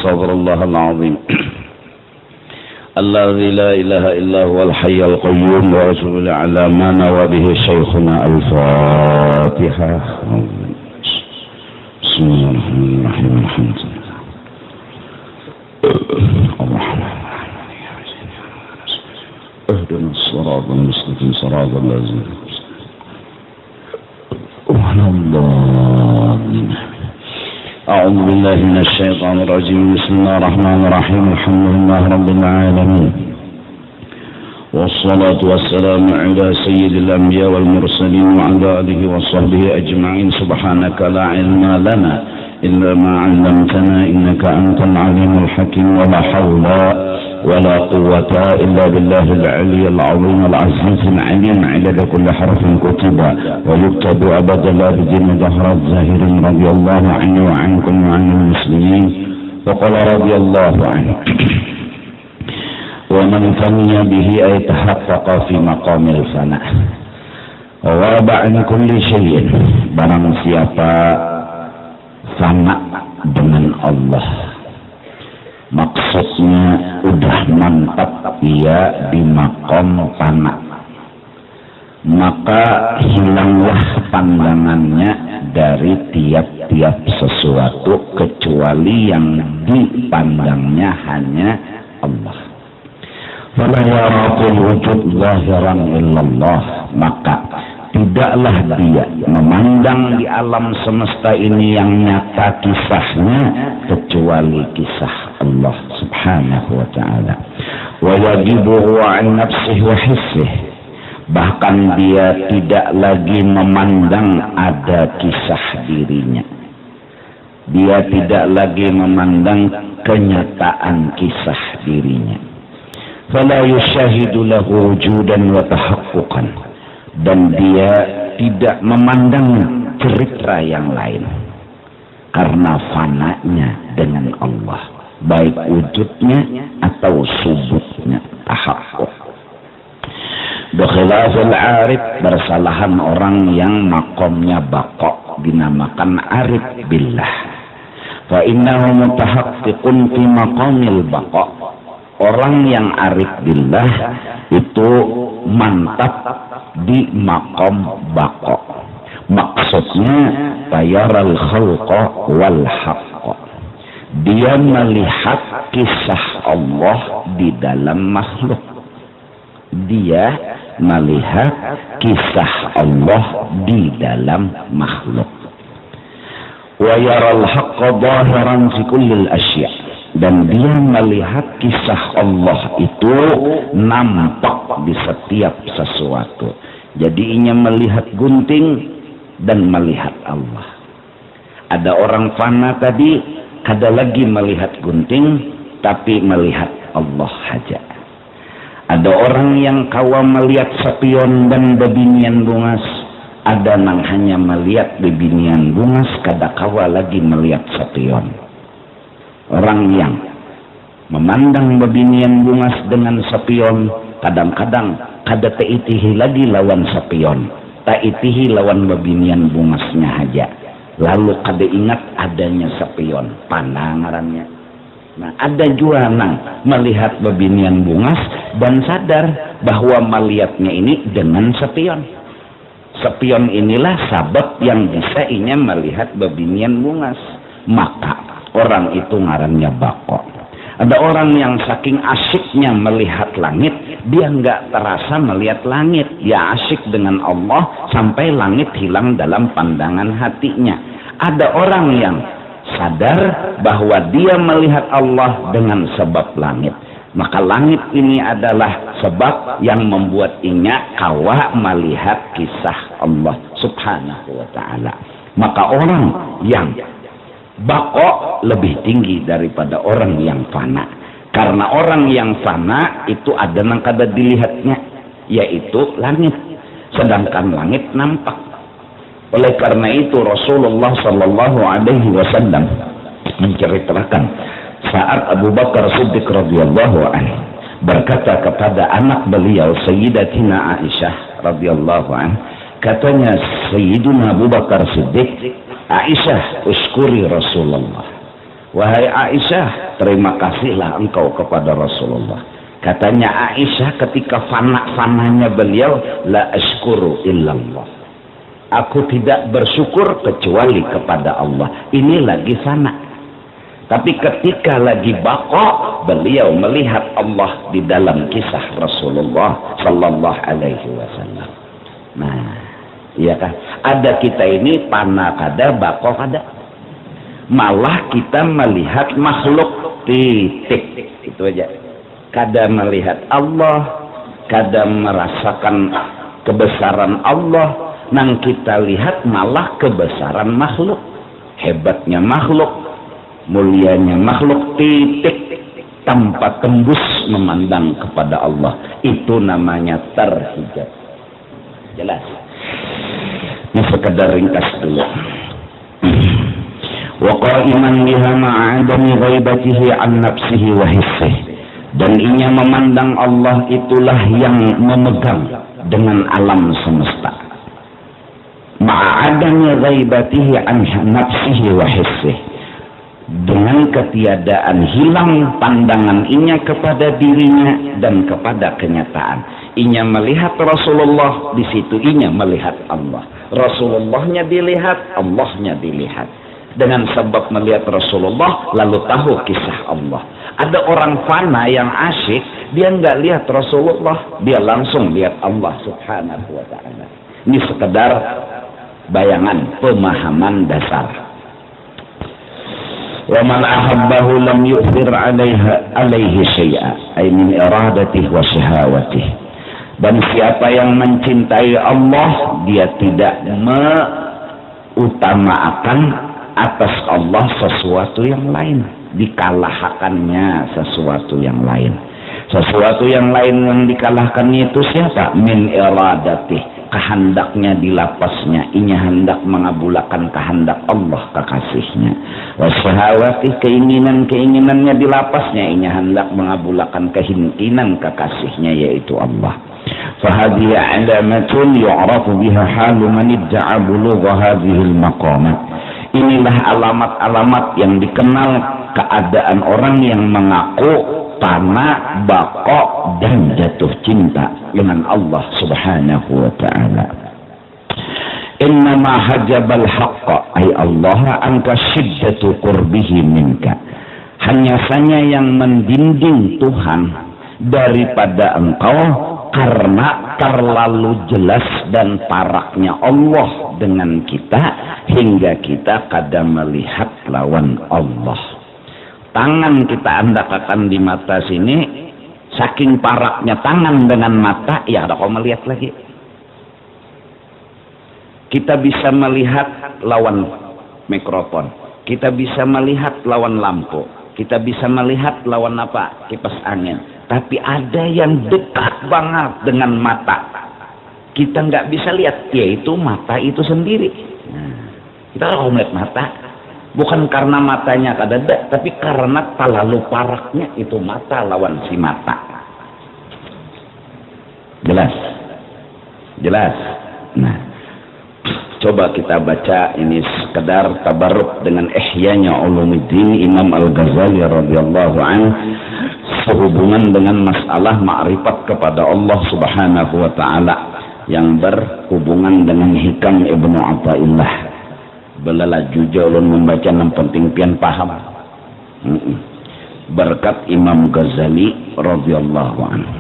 أستغفر الله العظيم الذي لا إله إلا هو الحي القيوم وأتوب على ما نوى به شيخنا. الفاتحة. بسم الله الرحمن الرحيم. الحمد لله الرحمن اهدنا الصراط المستقيم صراط الذين أنعمت عليهم. أعوذ بالله من الشيطان الرجيم. بسم الله الرحمن الرحيم. الحمد لله رب العالمين والصلاة والسلام على سيد الأنبياء والمرسلين وعلى آله وصحبه أجمعين. سبحانك لا علم لنا إلا ما علمتنا إنك أنت العليم الحكيم. ولا حول ولا قوة إلا بالله العلي العظيم العزيز العليم. عدد كل حرف كتب ويكتب أبدا لا بدين ظهر الزاهر رضي الله عنه وعنكم وعن المسلمين. وقال رضي الله عنه ومن فني به أي تحقق في مقام الفناء وغاب عن كل شيء. Barang siapa fana dengan Allah, maksudnya udah mantap ia di makom fana, maka hilanglah pandangannya dari tiap-tiap sesuatu kecuali yang dipandangnya hanya Allah. Fala yaraqul wujud zahiran illallah, maka tidaklah dia memandang di alam semesta ini yang nyata kisahnya kecuali kisah Allah subhanahu wa ta'ala. Wa yajibuhu an nafsihi wa hissihi, bahkan dia tidak lagi memandang ada kisah dirinya, dia tidak lagi memandang kenyataan kisah dirinya. Fala yushahidu lahu wujudan wa tahaqquqan, dan dia tidak memandang cerita yang lain karena fananya dengan Allah, baik wujudnya atau subutnya, tahaqquq. Bikhilafil arif, bersalahan orang yang makomnya baqa, dinamakan arif billah. Fa innahu mutahaqqiqun fi maqamil baqa. Orang yang arif billah itu mantap di makom baqa. Maksudnya tayaral khalqa wal haqqa, dia melihat kisah Allah di dalam makhluk, dia melihat kisah Allah di dalam makhluk. Wa yaral haqqa zahiran fi kullil asya', dan dia melihat kisah Allah itu nampak di setiap sesuatu. Jadi ia melihat gunting dan melihat Allah. Ada orang fana tadi, ada lagi melihat gunting tapi melihat Allah saja. Ada orang yang kawa melihat sepion dan bebinian bungas, ada nang hanya melihat bebinian bungas, kada kawa lagi melihat sepion. Orang yang memandang bebinian bungas dengan sepion, kadang-kadang kada taitihi lagi lawan sepion, taitihi lawan bebinian bungasnya aja, lalu kada ingat adanya sepion, pandangannya. Nah, ada juga nang melihat bebinian bungas dan sadar bahwa melihatnya ini dengan sepion. Sepion inilah sabab yang bisa inya melihat bebinian bungas, maka orang itu ngarannya baqa. Ada orang yang saking asyiknya melihat langit, dia nggak terasa melihat langit, dia asyik dengan Allah sampai langit hilang dalam pandangan hatinya. Ada orang yang sadar bahwa dia melihat Allah dengan sebab langit, maka langit ini adalah sebab yang membuat inya kawa melihat kisah Allah subhanahu wa ta'ala. Maka orang yang baqa lebih tinggi daripada orang yang fana, karena orang yang fana itu ada yang kada dilihatnya, yaitu langit, sedangkan langit nampak. Oleh karena itu Rasulullah sallallahu alaihi wasallam menceritakan saat Abu Bakar Siddiq radhiyallahu anhu berkata kepada anak beliau Sayyidatina Aisyah radhiyallahu anha, katanya Sayyiduna Abu Bakar Siddiq, Aisyah, uskuri Rasulullah, Wahai Aisyah, terima kasihlah engkau kepada Rasulullah. Katanya Aisyah ketika fana-fananya beliau, la ashkuru illallah. Aku tidak bersyukur kecuali kepada Allah. Ini lagi fana. Tapi ketika lagi baqa, beliau melihat Allah di dalam kisah Rasulullah sallallahu alaihi wasallam. Nah, iya kan? Ada kita ini fana kada, baqa kada. Malah kita melihat makhluk, titik, itu aja. Kadang melihat Allah, kadang merasakan kebesaran Allah, nang kita lihat malah kebesaran makhluk, hebatnya makhluk, mulianya makhluk, titik, tanpa tembus memandang kepada Allah. Itu namanya terhijab. Jelas? Ini sekedar ringkas dulu. Wa qa'iman biha ma'adami ghaibatihi an nafsihi wa hissihi. Dan inya memandang Allah itulah yang memegang dengan alam semesta. Ma'adami ghaibatihi an nafsihi wa hissihi. Dengan ketiadaan hilang pandangan inya kepada dirinya dan kepada kenyataan. Inya melihat Rasulullah, di situ inya melihat Allah. Rasulullahnya dilihat, Allahnya dilihat. Dengan sebab melihat Rasulullah lalu tahu kisah Allah. Ada orang fana yang asyik, dia nggak lihat Rasulullah, dia langsung lihat Allah subhanahu wa ta'ala. Ini sekedar bayangan, pemahaman dasar. Wa man ahabbahu lam yu'thir alaihi syai'a ay min iradatihi wa syahawatihi. Dan siapa yang mencintai Allah, dia tidak mengutamakan atas Allah sesuatu yang lain, dikalahkannya sesuatu yang lain. Sesuatu yang lain yang dikalahkannya itu siapa? Min iradati, kehendaknya dilapasnya, inya hendak mengabulkan kehendak Allah kekasihnya. Wasyahawati, keinginannya dilapasnya, inya hendak mengabulkan keinginan kekasihnya yaitu Allah. Fahadhihi alamatun yu'rafu biha halu man idda'a bulugha hadhil maqamat. Inilah alamat-alamat yang dikenal keadaan orang yang mengaku fana, baqa, dan jatuh cinta dengan Allah subhanahu wa ta'ala. Innama hajabal haqqa ay Allah anka syiddatu qurbihi minka. Hanya saja yang mendinding Tuhan daripada engkau karena terlalu jelas dan paraknya Allah dengan kita hingga kita kadang melihat lawan Allah. Tangan kita andakakan di mata sini, saking paraknya tangan dengan mata, ya ada kau melihat lagi. Kita bisa melihat lawan mikrofon, kita bisa melihat lawan lampu, kita bisa melihat lawan apa? Kipas angin. Tapi ada yang dekat banget dengan mata, kita nggak bisa lihat, yaitu mata itu sendiri. Nah, kita kalau melihat mata, bukan karena matanya kadada, tapi karena terlalu paraknya itu mata lawan si mata. Jelas? Jelas? Nah, coba kita baca ini sekedar tabarruk dengan Ihya'nya Ulumuddin Imam Al-Ghazali radhiyallahu anhu sehubungan dengan masalah ma'rifat kepada Allah subhanahu wa ta'ala yang berhubungan dengan hikam Ibnu Athaillah. Belalah juga ulun membaca yang penting pian paham. Berkat Imam Ghazali radhiyallahu anhu.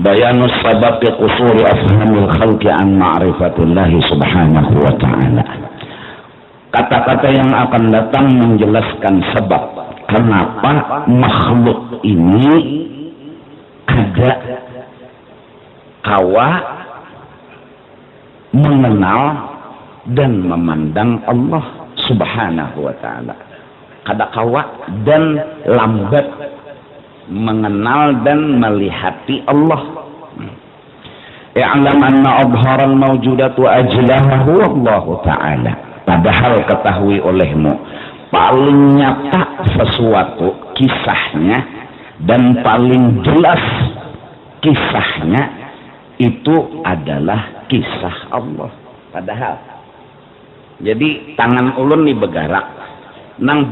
Bayanus sabaqi qusuri afhamil khalqi an ma'rifatillah subhanahu wa ta'ala. Kata-kata yang akan datang menjelaskan sebab kenapa makhluk ini ada kawa mengenal dan memandang Allah subhanahu wa ta'ala. Kada kawa dan lambat mengenal dan melihati Allah. I'lam anna adharal mawjudat wa ajlaha huwa Allah ta'ala. Padahal ketahui olehmu, paling nyata sesuatu kisahnya dan paling jelas kisahnya itu adalah kisah Allah. Padahal jadi tangan ulun nih bergerak nang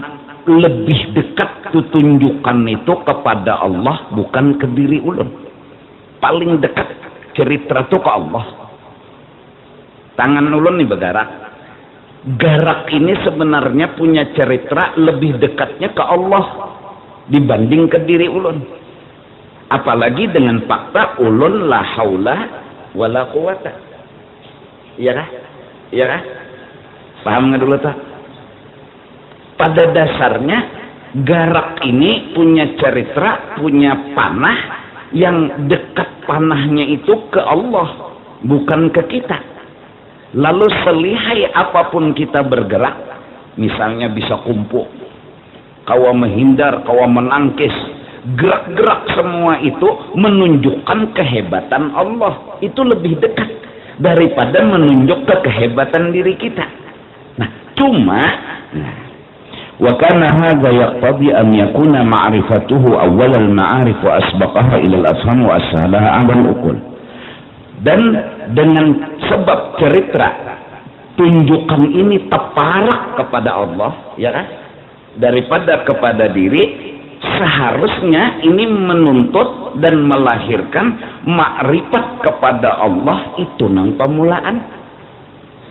lebih dekat tunjukan itu kepada Allah, bukan ke diri ulun. Paling dekat cerita itu ke Allah. Tangan ulun nih bergerak. Garak ini sebenarnya punya cerita lebih dekatnya ke Allah dibanding ke diri ulun. Apalagi dengan fakta ulun la haula wala quwata. Iya kah? Iya kah? Paham nggak dulu tak? Pada dasarnya garak ini punya cerita, punya panah yang dekat panahnya itu ke Allah, bukan ke kita. Lalu selihai apapun kita bergerak, misalnya bisa kumpul, kawa menghindar, kawa menangkis, gerak-gerak semua itu menunjukkan kehebatan Allah. Itu lebih dekat daripada menunjuk ke kehebatan diri kita. Nah, cuma wa kana hadza yaqtadi an yakuna ma'rifatuhu awwal al-ma'arif wa asbaqaha ila al-afham wa ashalaha 'ala al-uqul. Dan dengan sebab cerita tunjukan ini teparak kepada Allah, ya kan, daripada kepada diri, seharusnya ini menuntut dan melahirkan makrifat kepada Allah itu nang pemulaan.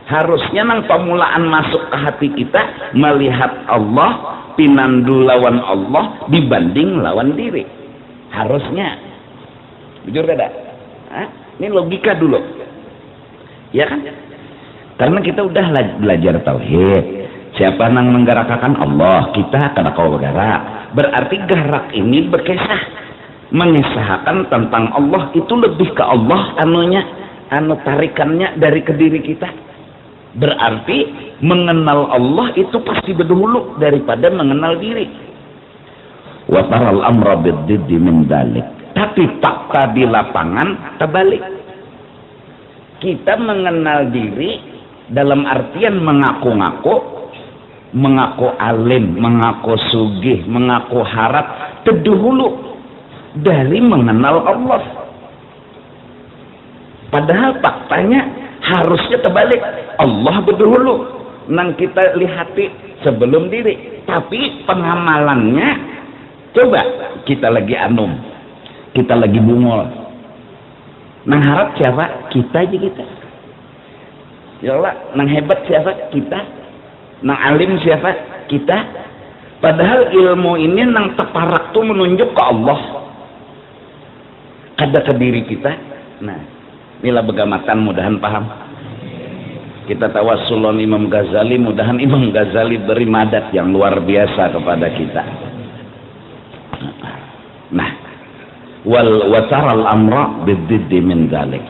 Harusnya nang pemulaan masuk ke hati kita melihat Allah, pinandu lawan Allah dibanding lawan diri. Harusnya. Jujur kada? Hah? Ini logika dulu. Ya kan? Karena kita udah belajar tauhid. Siapa nang menggerakkan Allah, kita kada kau bergerak. Berarti gerak ini berkisah, mengisahkan tentang Allah, itu lebih ke Allah anu tarikannya dari ke diri kita. Berarti mengenal Allah itu pasti berdahulu daripada mengenal diri. Wa taral amra biddiddi min dzalik. Tapi fakta di lapangan terbalik. Kita mengenal diri dalam artian mengaku-ngaku, mengaku alim, mengaku sugih, mengaku harap, terdahulu dari mengenal Allah. Padahal faktanya harusnya terbalik. Allah berdahulu nang kita lihati sebelum diri. Tapi pengamalannya, coba kita lagi anum, kita lagi bungol, nang harap siapa? Kita aja kita. Ya Allah, nang hebat siapa? Kita. Nang alim siapa? Kita. Padahal ilmu ini nang teparak tuh menunjuk ke Allah, kada ke diri kita. Nah, inilah begamatan, mudahan paham. Kita tawassulon Imam Ghazali, mudahan Imam Ghazali beri madat yang luar biasa kepada kita. Nah, wal wataral amra biddiddi min dzalik.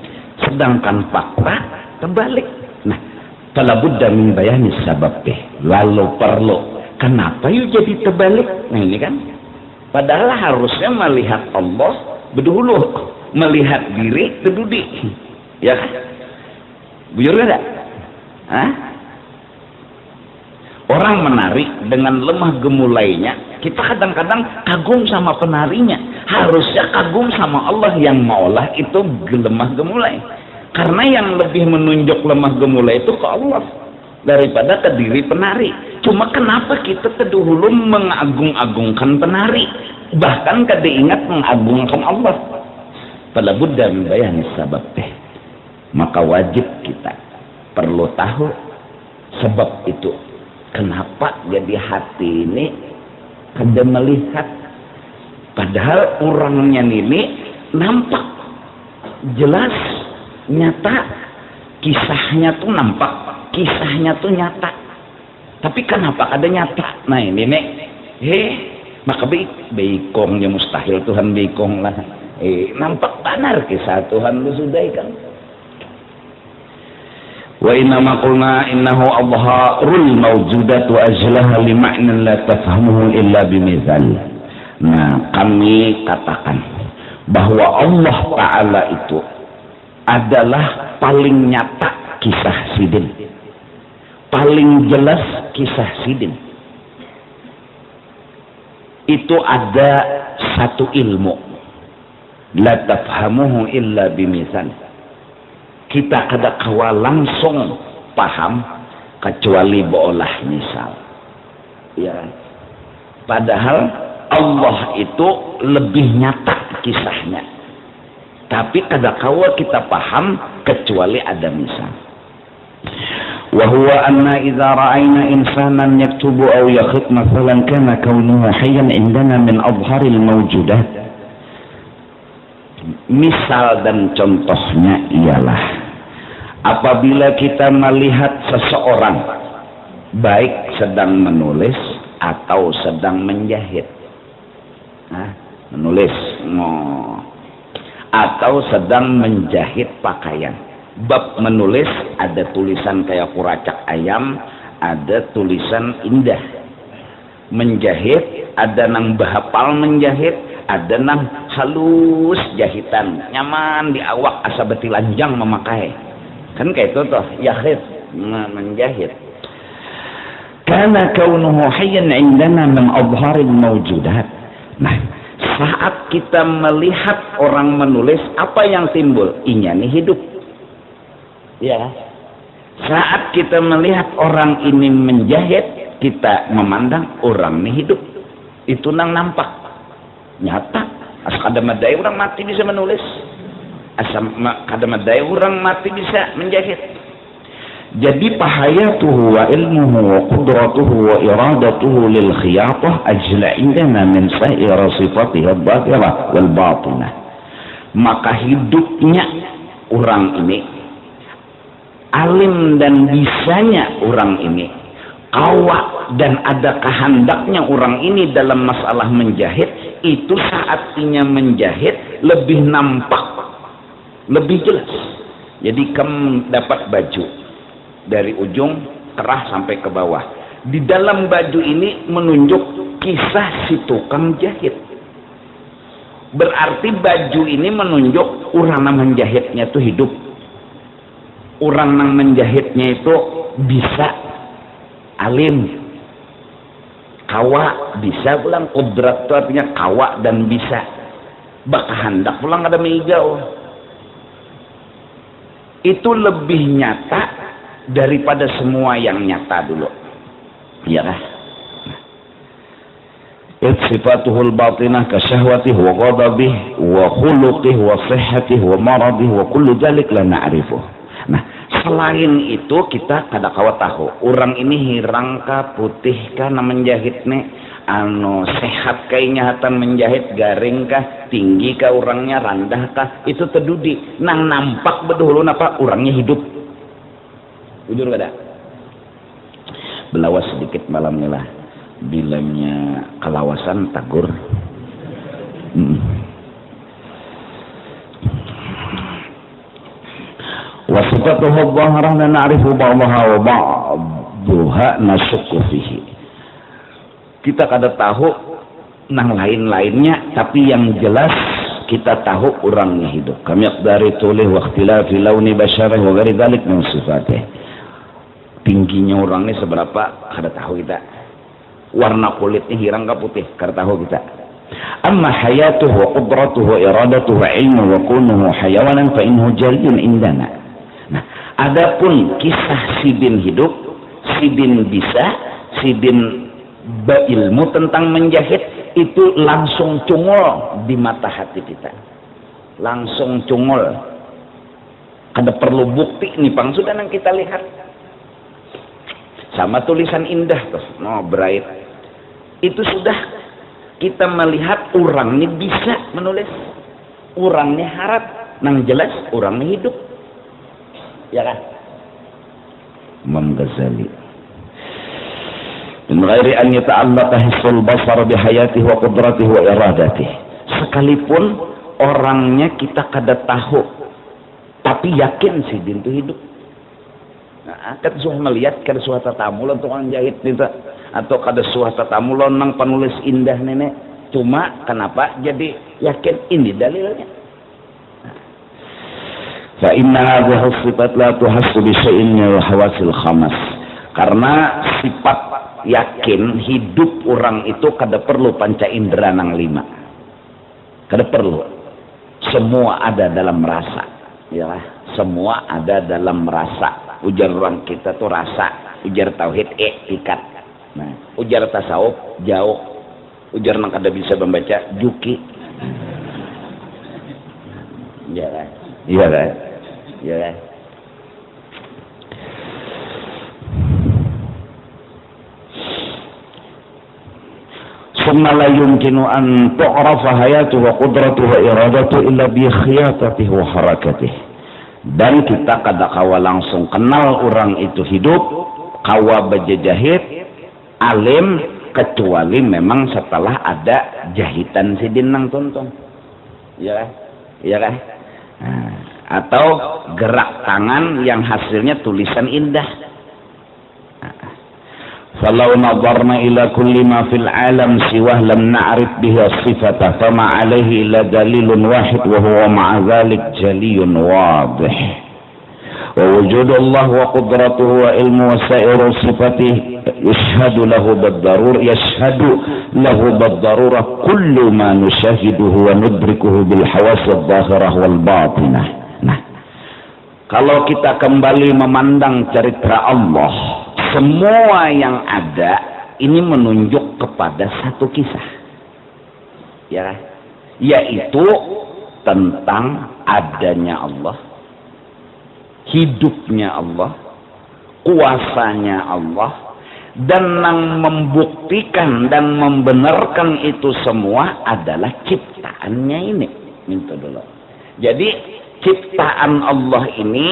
Sedangkan fakta terbalik. Nah, fala budda min bayani sabab. Lalu perlu kenapa yuk jadi terbalik? Nah, ini kan padahal harusnya melihat Allah berdahulu, melihat diri terdudi. Ya kan? Bujur enggak? Hah? Orang menari dengan lemah gemulainya, kita kadang-kadang kagum sama penarinya. Harusnya kagum sama Allah yang maulah itu lemah gemulai. Karena yang lebih menunjuk lemah gemulai itu ke Allah daripada ke diri penari. Cuma kenapa kita terdahulu mengagung-agungkan penari, bahkan kada ingat mengagungkan Allah? Fala budda min bayani sabab. Maka wajib kita perlu tahu sebab itu. Kenapa jadi hati ini kada melihat, padahal orangnya ini nampak jelas, nyata, kisahnya tuh nampak, kisahnya tuh nyata. Tapi kenapa kada nyata? Nah ini nek, maka beikongnya mustahil Tuhan beikong lah. Nampak benar kisah Tuhan lu sudah kan. Wa inna ma qulna innahu adharul mawjudat wa ajlaha li ma'nan la tafhamuhu illa bimizal. Nah, kami katakan bahwa Allah Ta'ala itu adalah paling nyata kisah sidin, paling jelas kisah sidin. Itu ada satu ilmu, la tafhamuhu illa bimizal. Kita kada kawa langsung paham kecuali beolah misal. Ya. Padahal Allah itu lebih nyata kisahnya. Tapi kadangkala kita paham kecuali ada misal. Wa huwa anna idza ra'ayna insanan yaktubu aw yakhut mathalan kana kaunuhu hayyan indana min adharil mawjudat. Misal dan contohnya ialah apabila kita melihat seseorang baik sedang menulis atau sedang menjahit, menulis atau sedang menjahit pakaian. Bab menulis ada tulisan kayak kuracak ayam, ada tulisan indah. Menjahit ada nang bahapal menjahit, ada nang halus jahitan, nyaman di awak asa beti lanjang memakai. Kan kayak itu toh, yahid, menjahit. Kana kaunuhu hayyan indana min adharil mawjudat. Nah, saat kita melihat orang menulis, apa yang timbul? Inya nih hidup. Ya. Saat kita melihat orang ini menjahit, kita memandang orang ini hidup. Itu nang nampak. Nyata. As kadamadai orang mati bisa menulis. Asam kadamadai orang mati bisa menjahit. Jadi pahayatuhu wa ilmuhu wa qudratuhu wa iradatuhu lil khiyatah ajla indana min sa'ira sifatihi al-batirah wal batinah. Maka hidupnya orang ini, alim dan bisanya orang ini, awak dan ada kehendaknya orang ini dalam masalah menjahit, itu saatnya menjahit lebih nampak, lebih jelas. Jadi kamu dapat baju dari ujung kerah sampai ke bawah. Di dalam baju ini menunjuk kisah si tukang jahit. Berarti baju ini menunjuk orang yang menjahitnya itu hidup. Orang yang menjahitnya itu bisa alim. Kawa bisa pulang, kudrat itu artinya kawa dan bisa. Bakahandak pulang ada meijau. Itu lebih nyata daripada semua yang nyata dulu. Ya kan? Sifatuhul batinah ka syahwatihi wa ghadabihi wa khuluqihi wa sihhatihi wa maradihi wa kullu dzalik la na'rifu. Nah, selain itu kita kadang-kala tahu orang ini hirang ka putih ka na menjahitne anu sehat kayaknya hatan menjahit, garing kah, tinggi kah orangnya, rendah kah, itu terdudi nang nampak betul apa orangnya hidup. Jujur gak ada? Belawas sedikit malamnya lah. Bilangnya kelawasan tagur. Wasifatuhu dhahirah na'rifu ba'daha wa ba'daha nasyukku fihi. Kita kada tahu nang lain-lainnya, tapi yang jelas kita tahu orangnya hidup. Kami dari tulih wa ikhtilafi launi basyarih wa ghairi dzalik min sifatih. Tingginya orang ini seberapa kada tahu kita. Warna kulitnya hirang ke putih kada tahu kita. Amma hayatuhu wa qudratuhu wa iradatuhu wa ilmu wa kunuhu hayawanan fa innahu jariyun indana. Nah, adapun kisah si bin hidup, si bin bisa, si bin berilmu tentang menjahit, itu langsung cungul di mata hati kita. Langsung cungul. Kada perlu bukti nih pang sudah nang kita lihat. Sama tulisan indah tuh, no bright. Itu sudah kita melihat orangnya bisa menulis, orangnya harap, nang jelas orangnya hidup, ya kan? Imam Ghazali. Min ghairi an yata'allaqa hissul basar bihayatihi wa qudratihi wa iradatihi. Sekalipun orangnya kita kada tahu, tapi yakin sih dia itu hidup. Nah, kan suah melihat kada suah tatamu lo tukang jahit itu, atau kada suah tatamu lo nang penulis indah nenek. Cuma kenapa jadi yakin ini dalilnya? Fa inna hadhihi sifat la tuhassu bi syai'in min hawasil khamas. Karena sifat yakin hidup orang itu kada perlu panca indera nang lima. Kada perlu. Semua ada dalam rasa, ya. Semua ada dalam rasa. Ujar orang kita tuh rasa, ujar tauhid ikat. Nah, ujar tasawuf jauh. Ujar nak ada bisa membaca Juki. Iya kan? Iya kan? Iya kan? ثم لا يمكن أن تعرف حياته وقدرته وإرادته إلا بخياطته وحركته. Dan kita kada kawa langsung kenal orang itu hidup, kawa berjahit, alim, kecuali memang setelah ada jahitan sidin nang tuntun. Iya kan? Iya kan? Nah, atau gerak tangan yang hasilnya tulisan indah. فلو نظرنا إلى كل ما في العالم سواه لم نعرف به صفته فما عليه إلا دليل واحد وهو مع ذلك جلي واضح ووجود الله وقدرته وعلمه وسائر صفاته يشهد له بالضرورة كل ما نشاهده وندركه بالحواس الظاهرة والباطنة. Nah, kalau kita kembali memandang cerita Allah, semua yang ada ini menunjuk kepada satu kisah, ya, yaitu tentang adanya Allah, hidupnya Allah, kuasanya Allah, dan yang membuktikan dan membenarkan itu semua adalah ciptaannya ini. Minta dulu. Jadi ciptaan Allah ini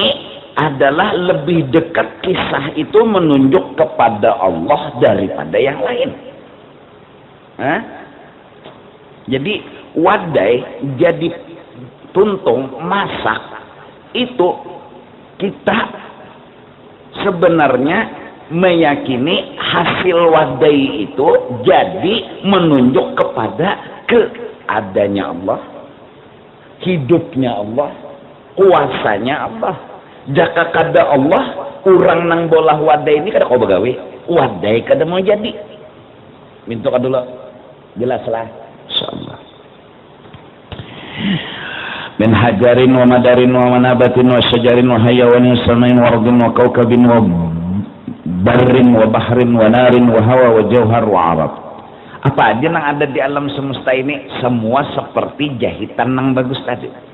adalah lebih dekat, kisah itu menunjuk kepada Allah daripada yang lain. Jadi wadai, jadi tuntung, masak itu kita sebenarnya meyakini hasil wadai itu jadi menunjuk kepada keadanya Allah, hidupnya Allah, kuasanya Allah. Jaka kada Allah, orang nang bolah wadai ini kada kau begawe, wadai kada mau jadi. Minta kada dulu, jelaslah, insyaallah. Min hajarin wa madarin wa manabatin wa syajarin wa hayawanin wa samain wa ardin wa kaukabin wa barrin wa bahrin wa narin wa hawa wa jauhar wa arab. Apa aja yang ada di alam semesta ini semua seperti jahitan yang bagus tadi.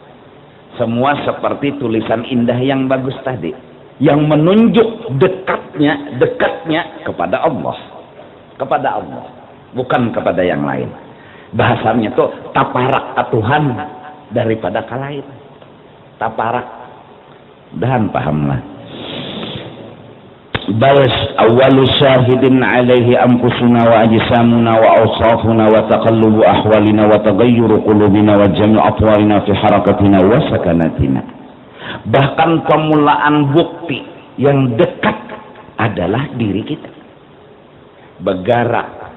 Semua seperti tulisan indah yang bagus tadi, yang menunjuk dekatnya kepada Allah, bukan kepada yang lain. Bahasanya tuh taparak ke Tuhan daripada ke lain. Taparak, dan pahamlah. Bal awwalu syahidin alaihi anfusuna wa ajsamuna wa awsafuna wa taqallubu ahwalina wa taghayyuru qulubina wa jami'u atwarina fi harakatina wa sakanatina. Bahkan pemulaan bukti yang dekat adalah diri kita. Bergerak.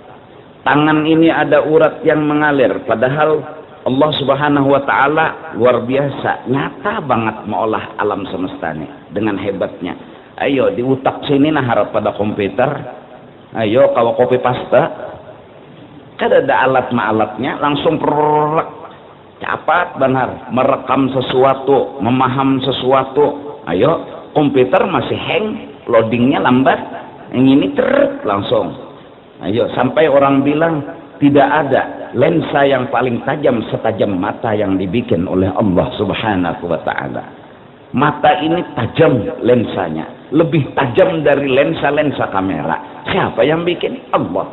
Tangan ini ada urat yang mengalir, padahal Allah Subhanahu wa taala luar biasa, nyata banget mengolah alam semesta ini dengan hebatnya. Ayo di utak sini nah harap pada komputer, ayo kalau copy paste, kan ada alatnya langsung cepat benar merekam sesuatu, memaham sesuatu. Ayo komputer masih hang, loadingnya lambat, yang ini langsung. Ayo sampai orang bilang tidak ada lensa yang paling tajam setajam mata yang dibikin oleh Allah Subhanahu wa taala. Mata ini tajam lensanya, lebih tajam dari lensa-lensa kamera. Siapa yang bikin? Allah.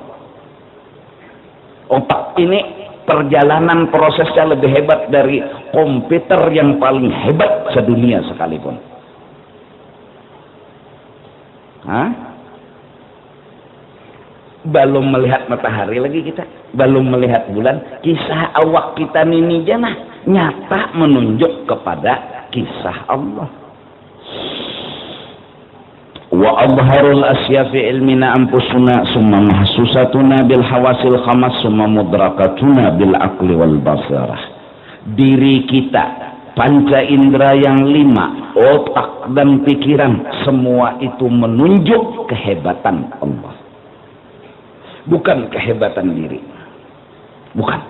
Otak ini perjalanan prosesnya lebih hebat dari komputer yang paling hebat sedunia sekalipun. Belum melihat matahari lagi kita, belum melihat bulan. Kisah awak kita ini janah nyata menunjuk kepada kisah Allah. Wa adharul asya fi ilmina anfusuna summa mahsusatuna bil hawasil khamas summa mudrakatuna bil aqli wal basarah. Diri kita, panca indera yang 5, otak dan pikiran, semua itu menunjuk kehebatan Allah, bukan kehebatan diri. Bukan.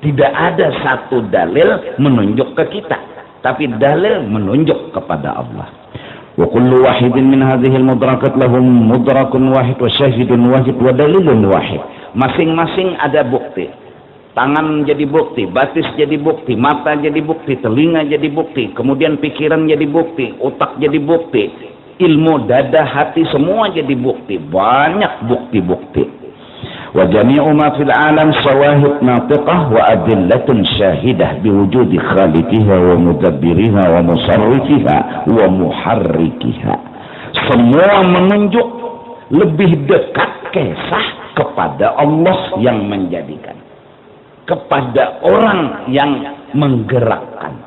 Tidak ada satu dalil menunjuk ke kita, tapi dalil menunjuk kepada Allah. Wa kullu wahidin min hadhihi al-mudrakat lahum mudrakun wahid wa syahidun wahid wa dalilun wahid. Masing-masing ada bukti. Tangan jadi bukti, batis jadi bukti, mata jadi bukti, telinga jadi bukti, kemudian pikiran jadi bukti, otak jadi bukti, ilmu, dada, hati, semua jadi bukti. Banyak bukti-bukti. Wa jami'u ma fil alam syawahid natiqah wa adillatun syahidah biwujudi khaliqiha wa mudabbiriha wa musarrifiha wa muharrikiha. Semua menunjuk lebih dekat kisah kepada Allah yang menjadikan, kepada orang yang menggerakkan.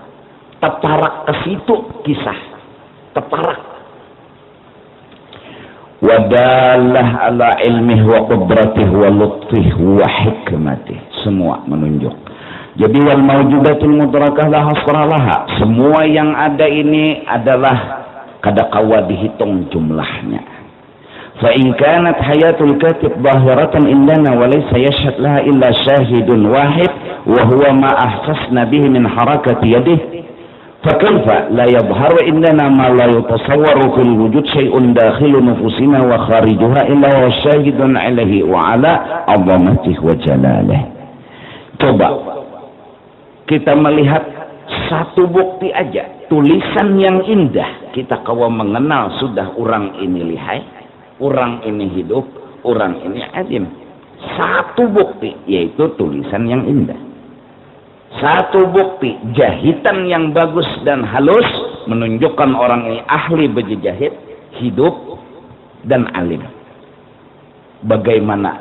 Terparak ke situ kisah, terparak. Wadalah ala ilmih wa qudratih wa lutfih wa hikmatih. Semua menunjuk. Jadi wal mawjudatul mudrakah la hasra laha. Semua yang ada ini adalah kada kawa dihitung jumlahnya. Fa in kanat hayatul katib zahiratan indana wa laysa yashhad laha illa syahidun wahid wa huwa ma ahsasna bihi min harakati yadihi. فكيف لا يظهر إننا ما لا يتصور في الوجود شيء داخل نفوسنا وخارجها إلا هو شاهد عليه وعلى عظمته وجلاله. Coba kita melihat satu bukti aja, tulisan yang indah, kita kawa mengenal sudah orang ini lihai, orang ini hidup, orang ini adim. Satu bukti yaitu tulisan yang indah. Satu bukti jahitan yang bagus dan halus menunjukkan orang ini ahli berjahit, hidup dan alim. Bagaimana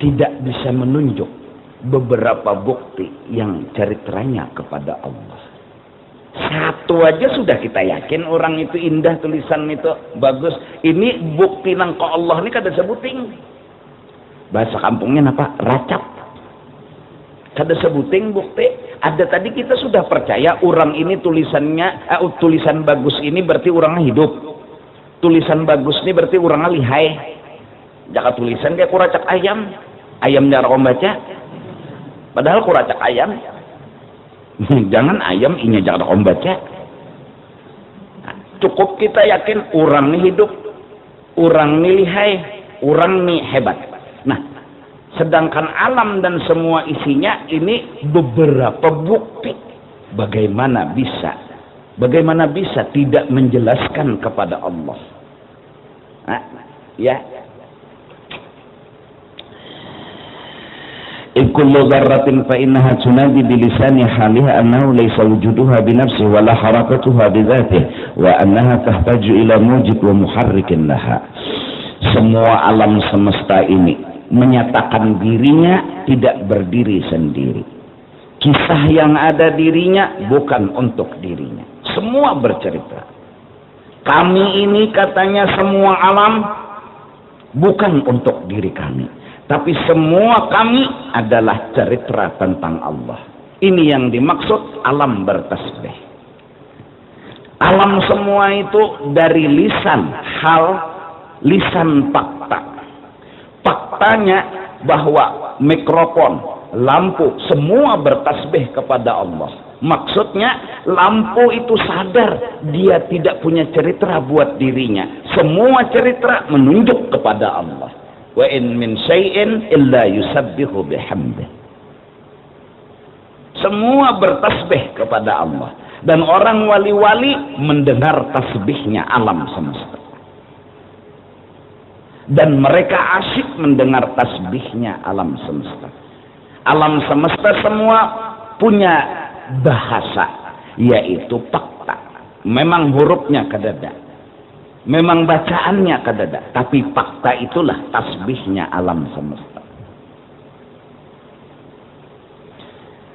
tidak bisa menunjuk beberapa bukti yang ceritranya kepada Allah. Satu aja sudah kita yakin orang itu indah, tulisan itu bagus. Ini bukti nang ko Allah ini kada sebuting. Bahasa kampungnya apa? Racap. Kada sebuting bukti. Ada tadi kita sudah percaya orang ini tulisannya, tulisan bagus ini berarti orangnya hidup. Tulisan bagus ini berarti orangnya lihai. Jaka tulisan kayak kuracak ayam. Ayam jarang om baca. Padahal kuracak ayam. Jangan ayam inya jarang om baca. Nah, cukup kita yakin orang ini hidup. Orang ini lihai. Orang ini hebat. Nah, sedangkan alam dan semua isinya ini beberapa bukti. Bagaimana bisa tidak menjelaskan kepada Allah? Nah, ya. Kullu dzarratin fa innaha tunadi bi lisani haliha annahu laysa wujuduha bi nafsihi wa la harakatuha bi dzatihi wa annaha tahtaju ila mujib wa muharrikin laha. Semua alam semesta ini menyatakan dirinya tidak berdiri sendiri. Kisah yang ada dirinya bukan untuk dirinya. Semua bercerita. Kami ini katanya semua alam bukan untuk diri kami. Tapi semua kami adalah cerita tentang Allah. Ini yang dimaksud alam bertasbih. Alam semua itu dari lisan hal, lisan fakta. Faktanya bahwa mikrofon, lampu, semua bertasbih kepada Allah. Maksudnya lampu itu sadar dia tidak punya cerita buat dirinya. Semua cerita menunjuk kepada Allah. Wa in min syai'in illa yusabbihu bihamdih. Semua bertasbih kepada Allah. Dan orang wali-wali mendengar tasbihnya alam semesta. Dan mereka asyik mendengar tasbihnya alam semesta. Alam semesta semua punya bahasa, yaitu fakta. Memang hurufnya kadada, memang bacaannya kadada, tapi fakta itulah tasbihnya alam semesta.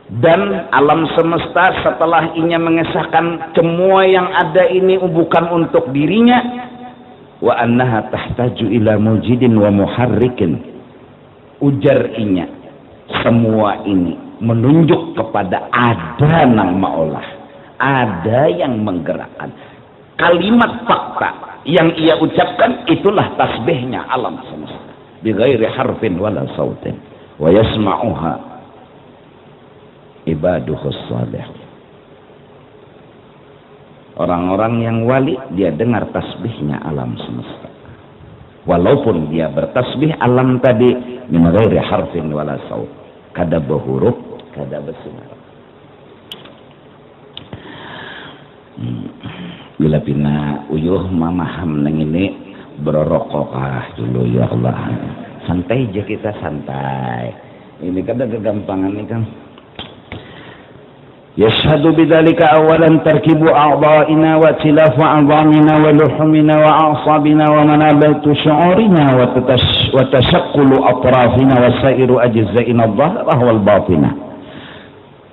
Dan alam semesta setelah inya mengesahkan semua yang ada ini bukan untuk dirinya, wa annaha tahtaju ila mujidin wa muharrikin, ujar inya semua ini menunjuk kepada ada nang maulah, ada yang menggerakkan. Kalimat fakta yang ia ucapkan itulah tasbihnya alam semesta, bi ghairi harfin wala sautin, wa yasma'uha ibaduhus salih. Orang-orang yang wali, dia dengar tasbihnya alam semesta. Walaupun dia bertasbih alam tadi min ghairi harfin wala saut, kada berhuruf, kada bersuara. Bila pina uyuh mamaham nang ini berrokok dulu ya Allah. Santai aja kita, santai. Ini kada kegampangan nih kan. Yashhadu bidzalika awalan tarkibu a'dha'ina wa tilafu 'idhamina wa luhumina wa a'sabina wa manabatu syu'urina wa tashaqqulu atrafina wa sa'iru ajza'ina adh-dhahira wal batina.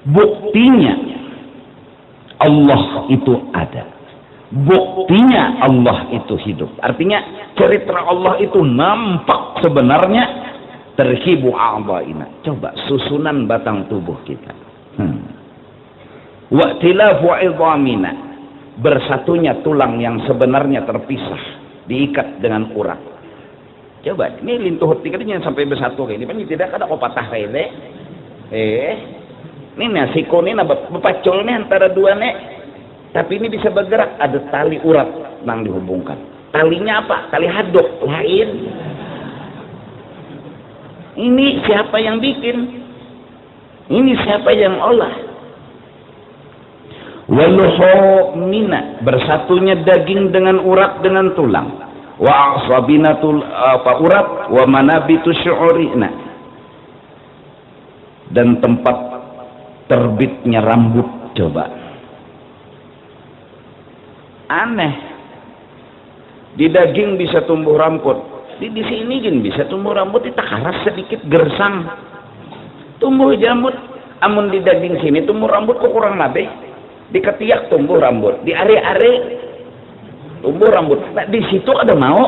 Buktinya Allah itu ada. Buktinya Allah itu hidup. Artinya cerita Allah itu nampak sebenarnya. Terhibu a'dha'ina. Coba susunan batang tubuh kita. Wa'tilafu 'idhamina, bersatunya tulang yang sebenarnya terpisah, diikat dengan urat. Coba, ini lintuh tiketnya sampai bersatu kayak ini, kan tidak ada kok patah kayak ini. Ini nasi koni bepacol nih antara dua nih. Tapi ini bisa bergerak, ada tali urat yang dihubungkan. Talinya apa? Tali hadok lain. Ini siapa yang bikin? Ini siapa yang olah? Waluhumina, bersatunya daging dengan urat dengan tulang. Wa a'sabina urat wa manabitu syu'urina, dan tempat terbitnya rambut. Coba aneh, di daging bisa tumbuh rambut, di sini gin bisa tumbuh rambut, di takaras sedikit gersang tumbuh rambut. Amun di daging sini tumbuh rambut kok kurang lebih. Di ketiak tumbuh rambut, di are-are tumbuh rambut. Nah, di situ ada mau?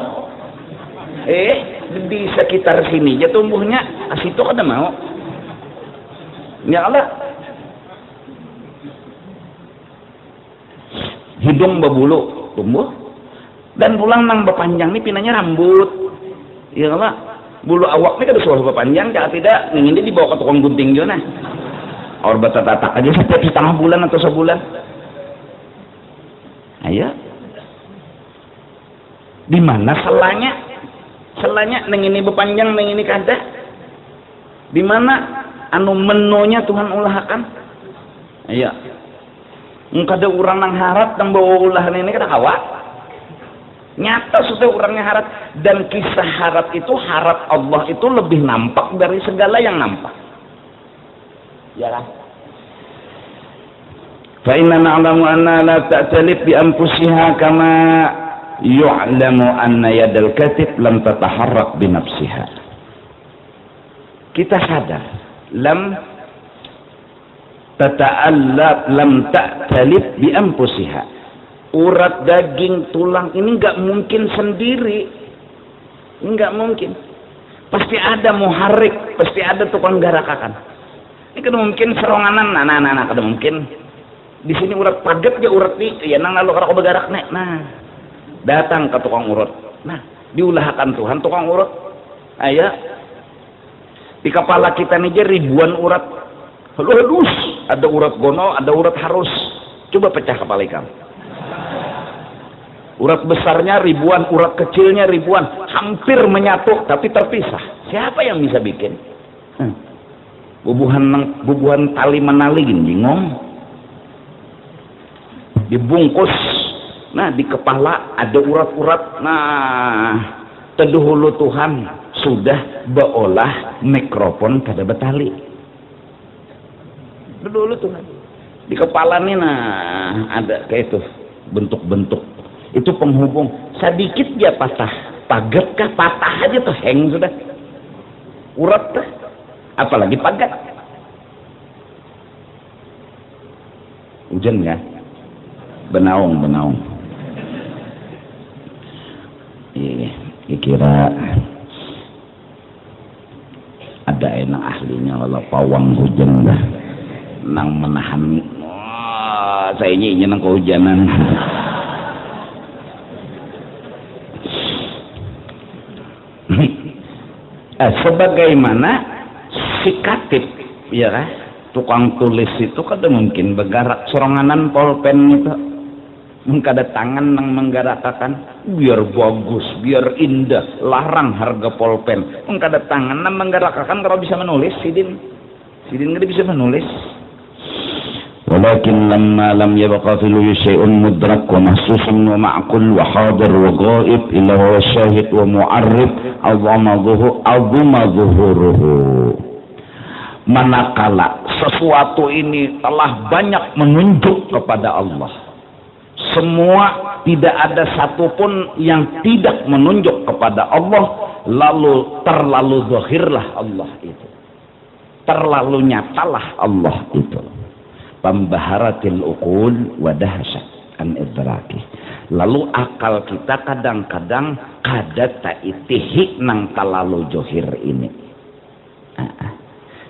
Di sekitar sini aja tumbuhnya, situ ada mau? Ya Allah. Hidung berbulu tumbuh, dan tulang nang berpanjang ini pinanya rambut. Ya Allah. Bulu awak ini kada suara berpanjang, jangan tidak ingin dibawa ke tukang gunting juga nah. Or batatak aja setiap setengah bulan atau sebulan. Ayo. Di mana selanya? Selanya neng ini berpanjang, neng ini kada. Di mana anu menunya Tuhan ulahkan? Ayo. Kada orang nang harap nang bawa ulahan ini kada kawat. Nyata sudah orangnya harap, dan kisah harap itu, harap Allah itu lebih nampak dari segala yang nampak. Ya kan? Fa inna na'lamu anna la ta'talib bi anfusiha kama yu'lamu anna yadal katib lam tataharrak bi nafsiha. Kita sadar lam ta'talib bi anfusiha. Urat, daging, tulang ini nggak mungkin sendiri, nggak mungkin. Pasti ada muharrik, pasti ada tukang garakakan. Ini kada mungkin seronganan, nah, kada mungkin. Di sini urat paget ya urat nih, ya nang lalu kalau bergerak nek, nah datang ke tukang urat, nah diulahkan Tuhan tukang urat. Ayo, di kepala kita nih ribuan urat, halus, ada urat gono, ada urat harus. Coba pecah kepala kamu. Urat besarnya ribuan, urat kecilnya ribuan, hampir menyatu tapi terpisah. Siapa yang bisa bikin? Bubuhan tali menali jingong, dibungkus. Nah di kepala ada urat-urat. Nah terdahulu Tuhan sudah beolah mikrofon kada betali. Terdahulu Tuhan di kepala nih, nah ada kayak itu bentuk-bentuk. Itu penghubung, sedikit dia patah, pagat kah patah aja tuh, heng sudah, urat tuh, apalagi pagat. Hujan ya, benaung. Iya, kira ada enak ahlinya kalau pawang hujan dah, nang menahan. Wah, saya ini nang kehujanan. Sebagaimana si katib, ya kan, tukang tulis itu kada mungkin bergerak seronganan pulpen itu. Mengkada tangan nang menggerakkan biar bagus, biar indah, larang harga pulpen. Mengkada tangan nang menggerakkan kalau bisa menulis, sidin nggak bisa menulis. Walakin lamma lam yabqa fil syai'un mudrak wa mahsusun wa ma'qul wa hadir wa ghaib illa huwa syahid wa mu'arrif azama zuhuruhu. Manakala sesuatu ini telah banyak menunjuk kepada Allah, semua tidak ada satupun yang tidak menunjuk kepada Allah, lalu terlalu zahirlah Allah itu, terlalu nyatalah Allah itu. Pembaharatil uqul wa dahsyat an idraki. Lalu akal kita kadang-kadang kada taitihi nang terlalu zahir ini.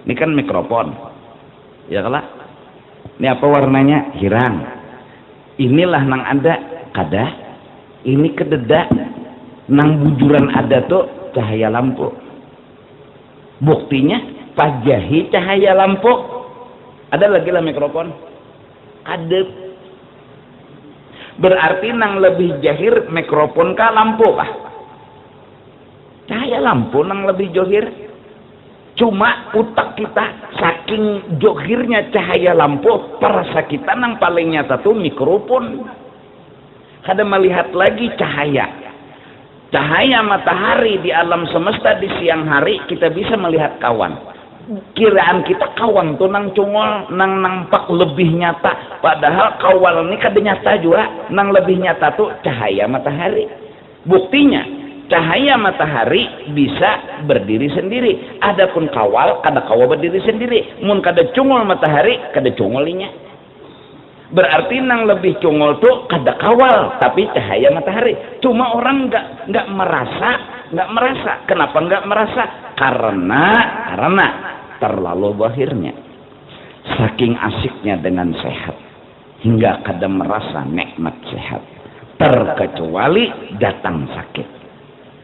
Ini kan mikrofon, ya kalah. Ini apa warnanya? Hirang. Inilah nang ada kada. Ini kededa. Nang bujuran ada tuh cahaya lampu. Buktinya pajahi cahaya lampu. Ada lagi lah mikrofon. Ada. Berarti nang lebih jahir mikrofon kah lampu kah? Cahaya lampu nang lebih jahir. Cuma utak kita saking johirnya cahaya lampu, perasa kita nang paling nyata tuh mikrofon. Kada melihat lagi cahaya. Cahaya matahari di alam semesta di siang hari kita bisa melihat kawan. Kiraan kita kawan tuh nang cungol, nang nampak lebih nyata. Padahal kawan ini kada nyata juga. Nang lebih nyata tuh cahaya matahari. Buktinya cahaya matahari bisa berdiri sendiri. Adapun kawal, kada kawal berdiri sendiri. Mun kada cungol matahari, kada cungolinya. Berarti nang lebih cungol tuh kada kawal, tapi cahaya matahari. Cuma orang nggak merasa. Kenapa nggak merasa? Karena terlalu bahirnya. Saking asiknya dengan sehat, hingga kada merasa nikmat sehat. Terkecuali datang sakit.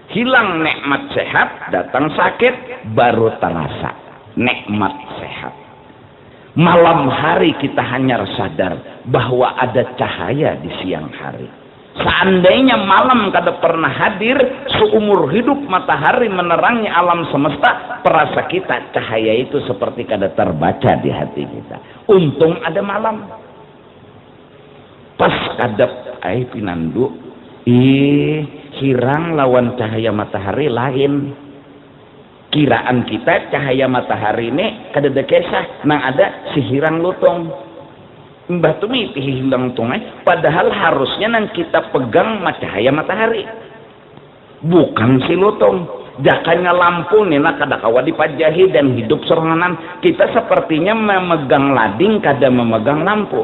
Hilang nikmat sehat, datang sakit, baru terasa nikmat sehat. Malam hari kita hanya sadar bahwa ada cahaya di siang hari. Seandainya malam kada pernah hadir, seumur hidup matahari menerangi alam semesta, perasa kita cahaya itu seperti kada terbaca di hati kita. Untung ada malam. Pas kadap pinandu, hirang lawan cahaya matahari lain. Kiraan kita cahaya matahari ini kada ada kesah, nang ada si hirang lutung. Mbah tu mi hilang tungai, padahal harusnya nang kita pegang cahaya matahari, bukan si lutung. Jakanya lampu nih nak kada kawa dipajahi dan hidup seranganan. Kita sepertinya memegang lading kada memegang lampu.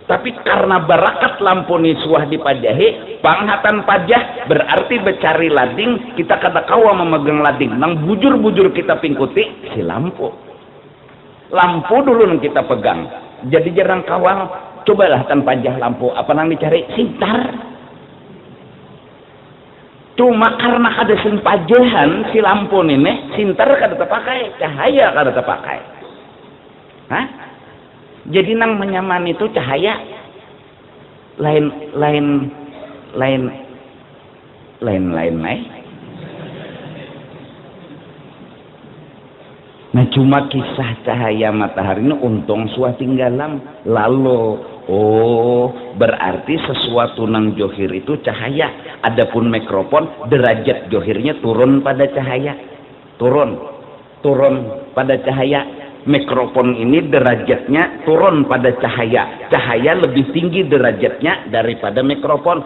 Tapi karena barakat lampu nih suah dipajahi, panghatan pajah berarti becari lading, kita kada kawa memegang lading. Nang bujur-bujur kita pingkuti si lampu. Lampu dulu nang kita pegang. Jadi jarang kawal, cobalah tanpa jah lampu apa nang dicari sintar. Cuma karena ada sempajahan si lampu ini sintar kada terpakai, cahaya kada terpakai. Hah? Jadi nang menyaman itu cahaya lain. Nah cuma kisah cahaya matahari ini untung suah tinggalan. Lalu berarti sesuatu nang johir itu cahaya. Adapun mikrofon derajat johirnya turun pada cahaya. Turun pada cahaya. Mikrofon ini derajatnya turun pada cahaya. Cahaya lebih tinggi derajatnya daripada mikrofon.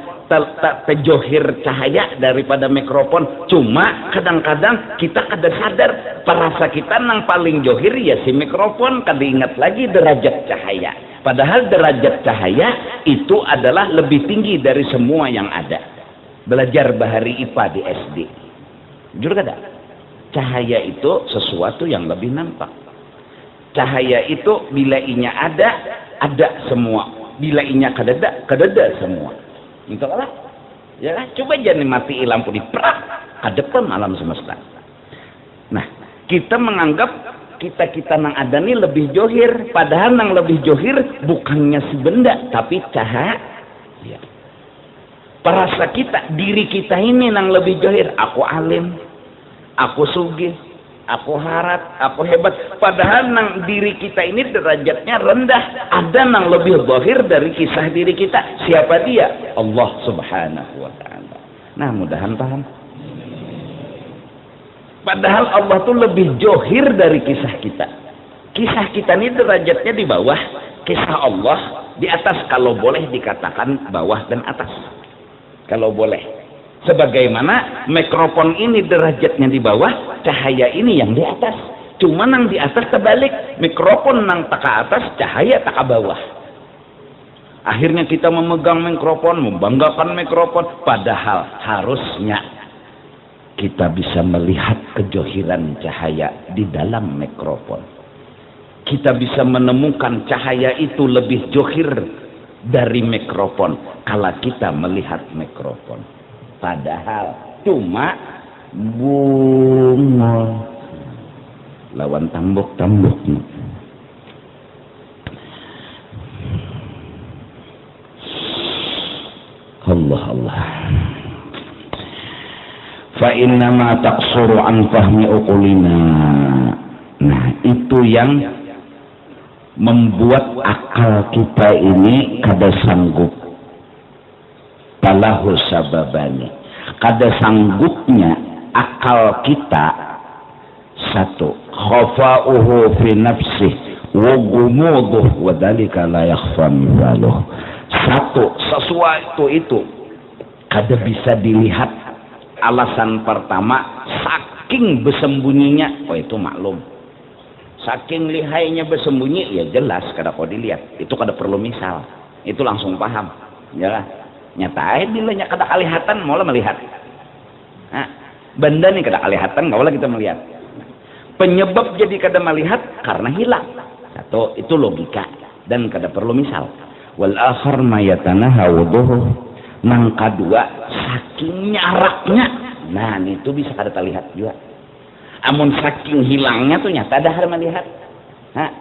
Terjohir cahaya daripada mikrofon. Cuma kadang-kadang kita kada sadar, perasa kita nang paling johir ya si mikrofon, kada ingat lagi derajat cahaya. Padahal derajat cahaya itu adalah lebih tinggi dari semua yang ada. Belajar bahari IPA di SD, jujur kada? Cahaya itu sesuatu yang lebih nampak. Cahaya itu bila inya ada semua. Bila inya kadada semua. Itu lah. Ya, coba jangan mati lampu di perak ke depan alam semesta. Nah, kita menganggap kita nang ada nih lebih johir. Padahal nang lebih johir bukannya si benda, tapi Ya. Perasa kita, diri kita ini nang lebih johir. Aku alim, aku sugih, aku harat, aku hebat. Padahal nang diri kita ini derajatnya rendah. Ada nang lebih zahir dari kisah diri kita. Siapa dia? Allah Subhanahu wa ta'ala. Nah, mudahan paham. Padahal Allah tuh lebih johir dari kisah kita. Kisah kita ini derajatnya di bawah. Kisah Allah di atas, kalau boleh dikatakan bawah dan atas. Kalau boleh. Sebagaimana mikrofon ini derajatnya di bawah, cahaya ini yang di atas. Cuma nang di atas terbalik, mikrofon nang tak ke atas, cahaya tak ke bawah. Akhirnya kita memegang mikrofon, membanggakan mikrofon, padahal harusnya kita bisa melihat kejohiran cahaya di dalam mikrofon. Kita bisa menemukan cahaya itu lebih johir dari mikrofon kalau kita melihat mikrofon. Padahal cuma bungol lawan tambuk-tambuk. Allah Allah. Fa innama taqsuru an fahmi uqulina. Nah, itu yang membuat akal kita ini kada sanggup. Falahu sababani. Kada sanggupnya akal kita satu, khafa'uhu fi nafsih wa gumuduh wa dhalika la yakhfa mithaluh. Satu, sesuatu itu kada bisa dilihat. Alasan pertama, saking bersembunyinya. Oh, itu maklum. Saking lihainya bersembunyi, ya jelas kada kau dilihat. Itu kada perlu misal. Itu langsung paham. Ya, nyata bilanya kada kelihatan, malah melihat. Nah, benda nih kada kelihatan, enggak boleh kita melihat. Penyebab jadi kada melihat karena hilang. Satu, itu logika dan kada perlu misal. Wal akhar ma yatanahawduhu. Nang kedua, saking nyaraknya. Nah, itu bisa kada terlihat juga. Amun saking hilangnya tuh nyata dah melihat. Hah?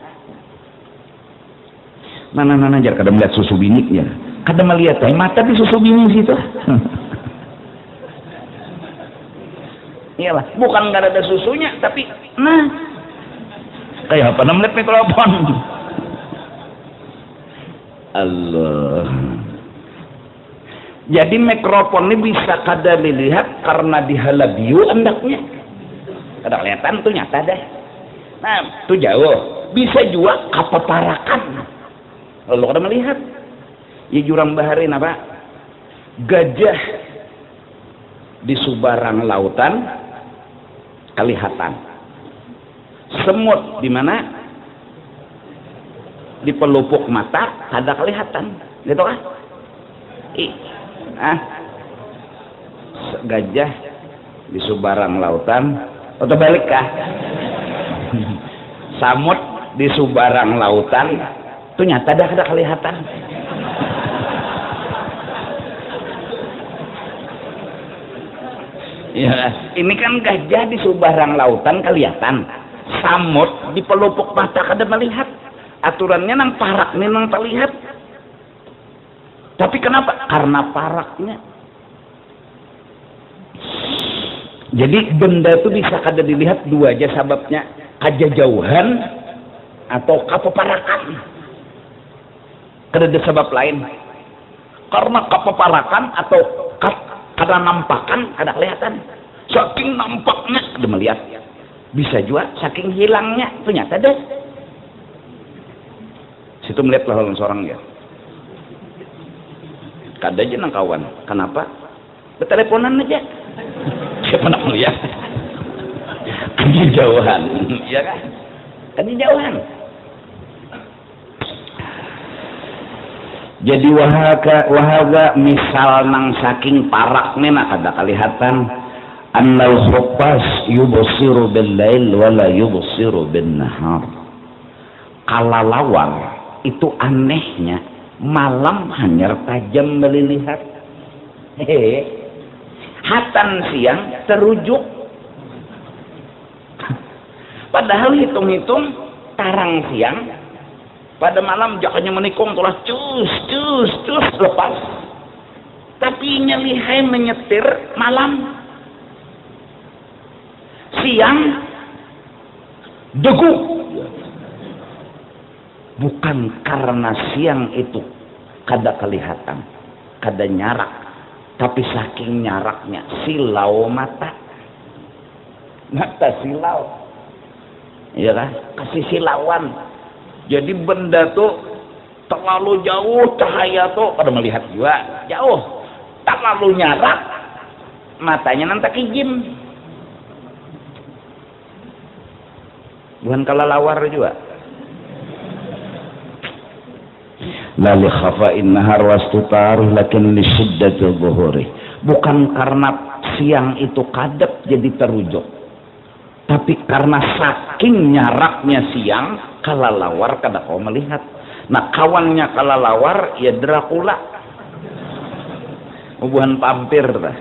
Mana jar kada melihat susu bini ya. Kada melihat mata di susu bini situ. Iyalah, bukan kada ada susunya, tapi nah kayak apa namanya mikrofon. Allah. Jadi mikrofon ini bisa kada dilihat karena dihalabiu andaknya. Kada kelihatan tuh nyata deh. Nah, tuh jauh. Bisa juga kapaparakan. Lalu kada melihat. Ya jurang baharin apa? Gajah di subarang lautan kelihatan. Semut di mana? Di pelupuk mata kada kelihatan. Gitu kan? Gajah di subarang lautan atau balik kah? Samut di subarang lautan itu nyata dah kada kelihatan. Ya, ini kan gajah di subarang lautan kelihatan, samut di pelupuk mata kada melihat. Aturannya nang parak nih nang terlihat. Tapi kenapa? Karena paraknya. Jadi benda itu bisa kada dilihat dua aja sebabnya. Kejauhan atau kepaparakan. Kada ada sebab lain. Karena kepaparakan atau kada nampakan, kada kelihatan. Saking nampaknya kada melihat. Bisa juga saking hilangnya itu nyata deh. Situ melihat lah seorang ya. Kada aja nang kawan. Kenapa? Berteleponan aja. Siapa nak melihat? Kejauhan, ya kan? Kejauhan. Jadi wahaga misal nang saking paraknya nak kada kelihatan. Annal khufas yubsiru bil lail wala yubsiru bin nahar. Kalalawang itu anehnya. Malam hanya tajam melihat. Hatan siang terujuk. Padahal hitung-hitung tarang siang pada malam jakanya menikung tulah cus lepas Tapi nyelihai menyetir malam. Siang degup. Bukan karena siang itu kada kelihatan, kada nyarak, tapi saking nyaraknya silau mata silau, ya kan? Kasih silauan. Jadi benda tuh terlalu jauh cahaya tuh pada melihat juga jauh, terlalu nyarak matanya nanti kijim. Bukan kalalawar juga. La li khafa'in nahar wastutar lakin li shiddatil zuhuri. Bukan karena siang itu kadep jadi terujuk, tapi karena saking nyaraknya siang kalalawar kada kau melihat. Nah kawannya kalalawar ya Dracula, bukan pampir dah.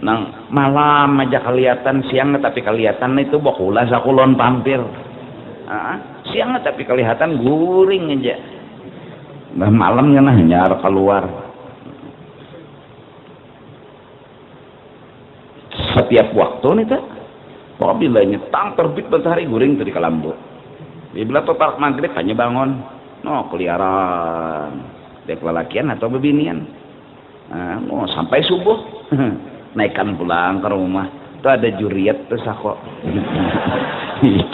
Nang malam aja kelihatan, siang tapi kelihatan itu bakula sakulon pampir. Siang tapi kelihatan guring aja. Nah malamnya nah nyar keluar. Setiap waktu nih tak, apabila nyetang terbit matahari guring dari kalambu. Bila total maghrib hanya bangun, no keliaran, dek lelakian atau bebinian. Mau sampai subuh, naikkan pulang ke rumah. Itu ada juriat tuh sako.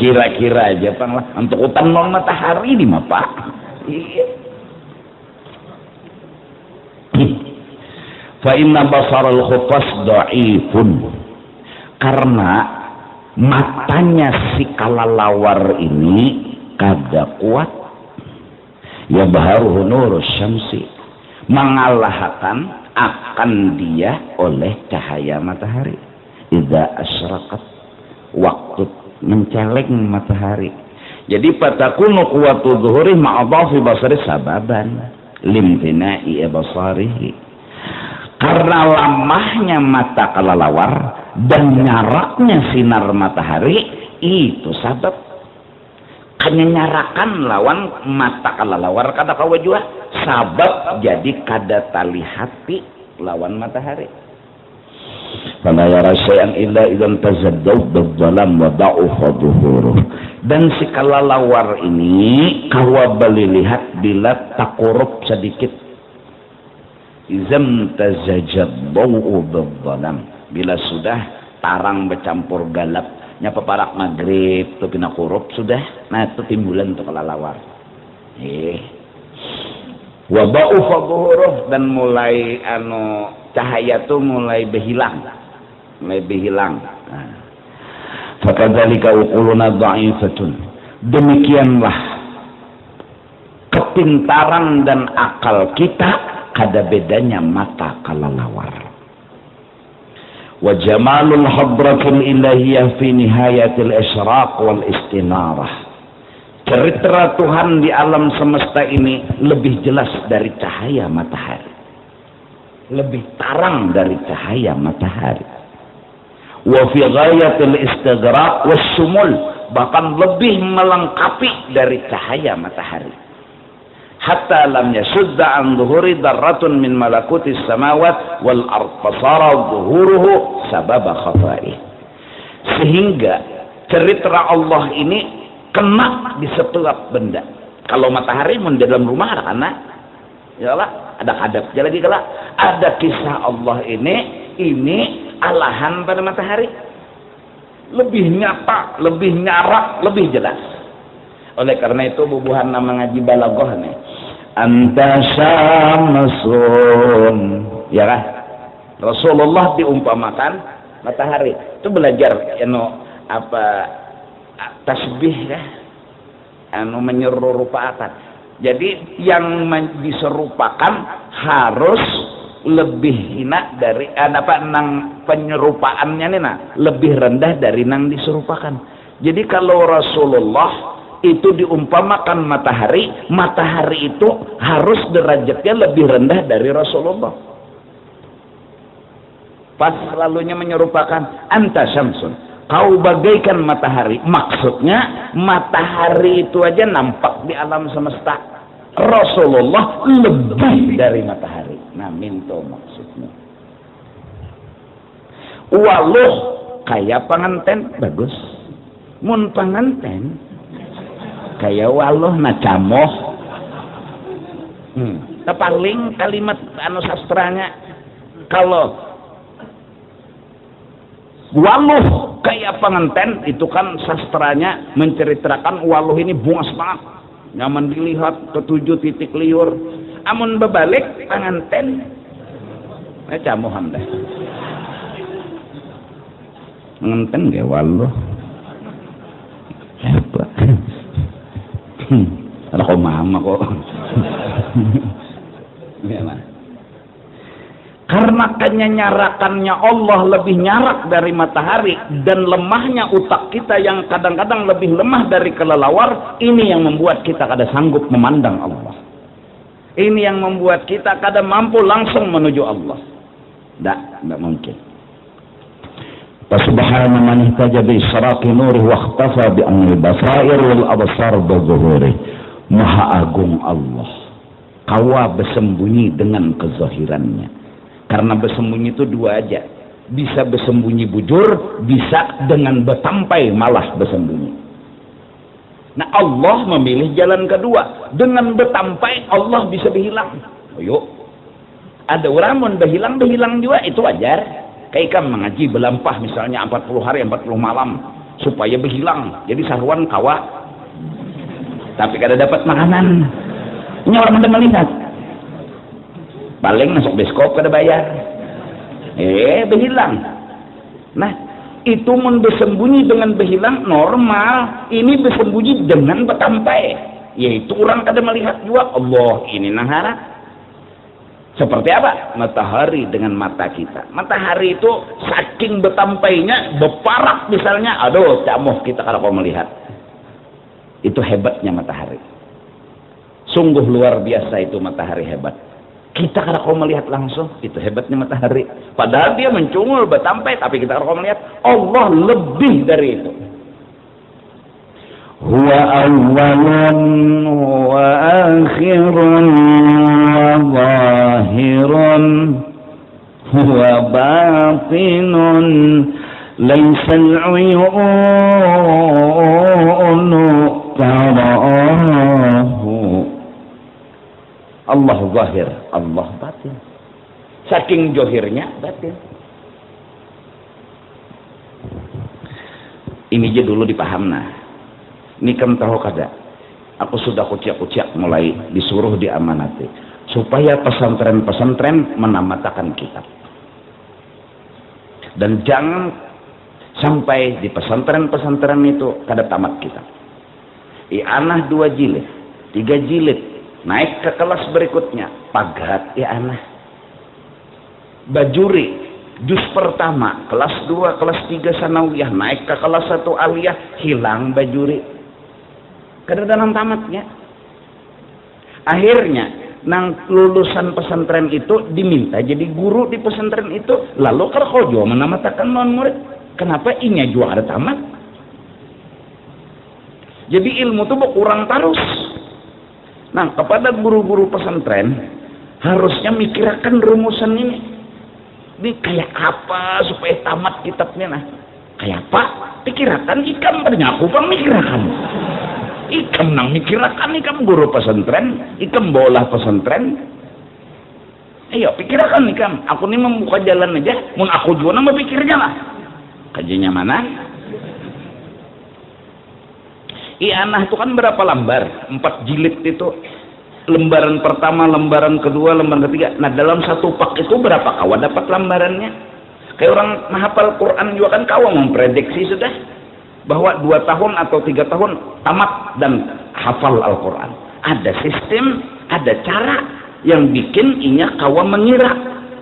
Kira-kira aja pang lah. Untuk hutan non matahari di mapa. Iya. Fa inna basaral khufas dha'ifun. Karena matanya si kalalawar ini kada kuat. Ya baharuhu nurus syamsi, mengalahkan akan dia oleh cahaya matahari. Idza asyraqat, waktu menceleng matahari. Jadi patakunu quwwatu dhuhuri ma'adhafi basari sababan limtina'i basarihi. Karena lamahnya mata kalalawar dan nyaraknya sinar matahari itu sebab kenyarakan lawan mata kalalawar kada kawajua sabab jadi kada tali hati lawan matahari. Fala yara syai'an illa idzan tazaddad bidzalam wa da'ufa dhuhuruh. Dan si kalalawar ini kawa bali lihat bila takurup sedikit. Izam tazajjad bau'u bidzalam, bila sudah tarang bercampur galap nya peparak maghrib tu pina kurup sudah, nah itu timbulan untuk kalalawar. Wa ba'ufa dhuhuruh, dan mulai cahaya tu mulai berhilang. Fakadzalika uquluna dha'ifatun. Demikianlah kepintaran dan akal kita kada bedanya mata kalalawar. Wa jamalul hadratil ilahiyah fi nihayatil isyraq wal istinarah. Cerita Tuhan di alam semesta ini lebih jelas dari cahaya matahari, lebih terang dari cahaya matahari. Wa fi ghayatil istighraq was shumul, bahkan lebih melengkapi dari cahaya matahari. Hatta lam yasudda an dhuhuri darratun min malakutis samawat wal ard fasara dhuhuruhu sababa khafa'i. Sehingga cerita Allah ini kena di setiap benda. Kalau matahari di dalam rumah ada kana, ya Allah, ada kadap. Jadi kalau ada kisah Allah ini alahan pada matahari lebih nyata, lebih nyarak, lebih jelas. Oleh karena itu bubuhan nama ngaji balaghah nih. Anta syamsun, ya kan? Rasulullah diumpamakan matahari. Itu belajar tasbih ya, menyerupakan. Jadi yang diserupakan harus lebih hina dari nang penyerupaannya nih lebih rendah dari nang diserupakan. Jadi kalau Rasulullah itu diumpamakan matahari, matahari itu harus derajatnya lebih rendah dari Rasulullah. Pas lalunya menyerupakan anta syamsun, kau bagaikan matahari. Maksudnya matahari itu aja nampak di alam semesta, Rasulullah lebih dari matahari. Nah, minto maksudnya. Waluh kayak panganten bagus. Mun panganten kayak waluh na camoh. Paling kalimat anu sastranya kalau waluh kayak panganten itu kan sastranya menceritakan waluh ini bungas banget, nyaman dilihat, ketujuh titik liur. Amun bebalik panganten camohan dah. Panganten kayak waluh hebat. Ada kok mama kok. Karena kenyarakannya Allah lebih nyarak dari matahari dan lemahnya utak kita yang kadang-kadang lebih lemah dari kelelawar, ini yang membuat kita kada sanggup memandang Allah. Ini yang membuat kita kada mampu langsung menuju Allah. Tidak mungkin. Subhana man ihtaja bi israqi nurih wa ikhtafa bi amri basair wal absar bi zuhuri. Maha agung Allah. Kawa bersembunyi dengan kezahirannya. Karena bersembunyi itu dua aja. Bisa bersembunyi bujur, bisa dengan betampai malah bersembunyi. Nah, Allah memilih jalan kedua. Dengan betampai Allah bisa berhilang. Oh, yuk. Ada orang mau berhilang juga, itu wajar. Kayak kan mengaji belampah misalnya 40 hari 40 malam supaya berhilang. Jadi saruan kawa. Tapi kada dapat makanan. Ini orang mana melihat. Paling masuk bioskop kada bayar. Berhilang. Nah, itu mun bersembunyi dengan berhilang normal. Ini bersembunyi dengan betampai. Yaitu orang kada melihat juga. Allah ini nahara. Seperti apa? Matahari dengan mata kita. Matahari itu saking betampainya, beparak misalnya. Aduh, camuh kita kada kau melihat. Itu hebatnya matahari. Sungguh luar biasa itu matahari hebat. Kita kada kau melihat langsung, itu hebatnya matahari. Padahal dia mencungul betampai, tapi kita kada kau melihat. Allah lebih dari itu. Huwa awwalun wa akhirun wa zahirun huwa batinun laysa al-uyunu tarahu. Allah zahir, Allah batin. Saking johirnya batin. Ini aja dulu dipahamna. Ini kan tahu kada. Aku sudah kuciak-kuciak mulai disuruh diamanati supaya pesantren-pesantren menamatakan kitab. Dan jangan sampai di pesantren-pesantren itu kada tamat kitab. I'anah 2 jilid, 3 jilid, naik ke kelas berikutnya, pagat i'anah. Bajuri, juz pertama, kelas 2, kelas 3 sanawiyah, naik ke kelas 1 aliyah, hilang bajuri. Kada dalam tamatnya. Akhirnya, nang lulusan pesantren itu diminta jadi guru di pesantren itu, lalu kerkojo menamatakan non murid. Kenapa inya juga ada tamat? Jadi ilmu itu berkurang terus. Nah, kepada guru-guru pesantren harusnya mikirkan rumusan ini. Ini kayak apa supaya tamat kitabnya? Nah, kayak apa? Pikirakan ikam bernyaku bang mikirakan. Ikam nang mikirakan, ikam guru pesantren, ikam bola pesantren. Ayo pikirakan ikam. Aku ini membuka jalan aja. Mun aku juga nama pikirnya lah. Kajiannya mana? I'anah itu kan berapa lembar? 4 jilid itu. Lembaran pertama, lembaran kedua, lembaran ketiga. Nah, dalam satu pak itu berapa kawan dapat lembarannya? Kayak orang menghafal Quran juga kan kawan memprediksi sudah bahwa 2 tahun atau 3 tahun tamat dan hafal Al-Quran. Ada sistem, ada cara yang bikin inya kawan mengira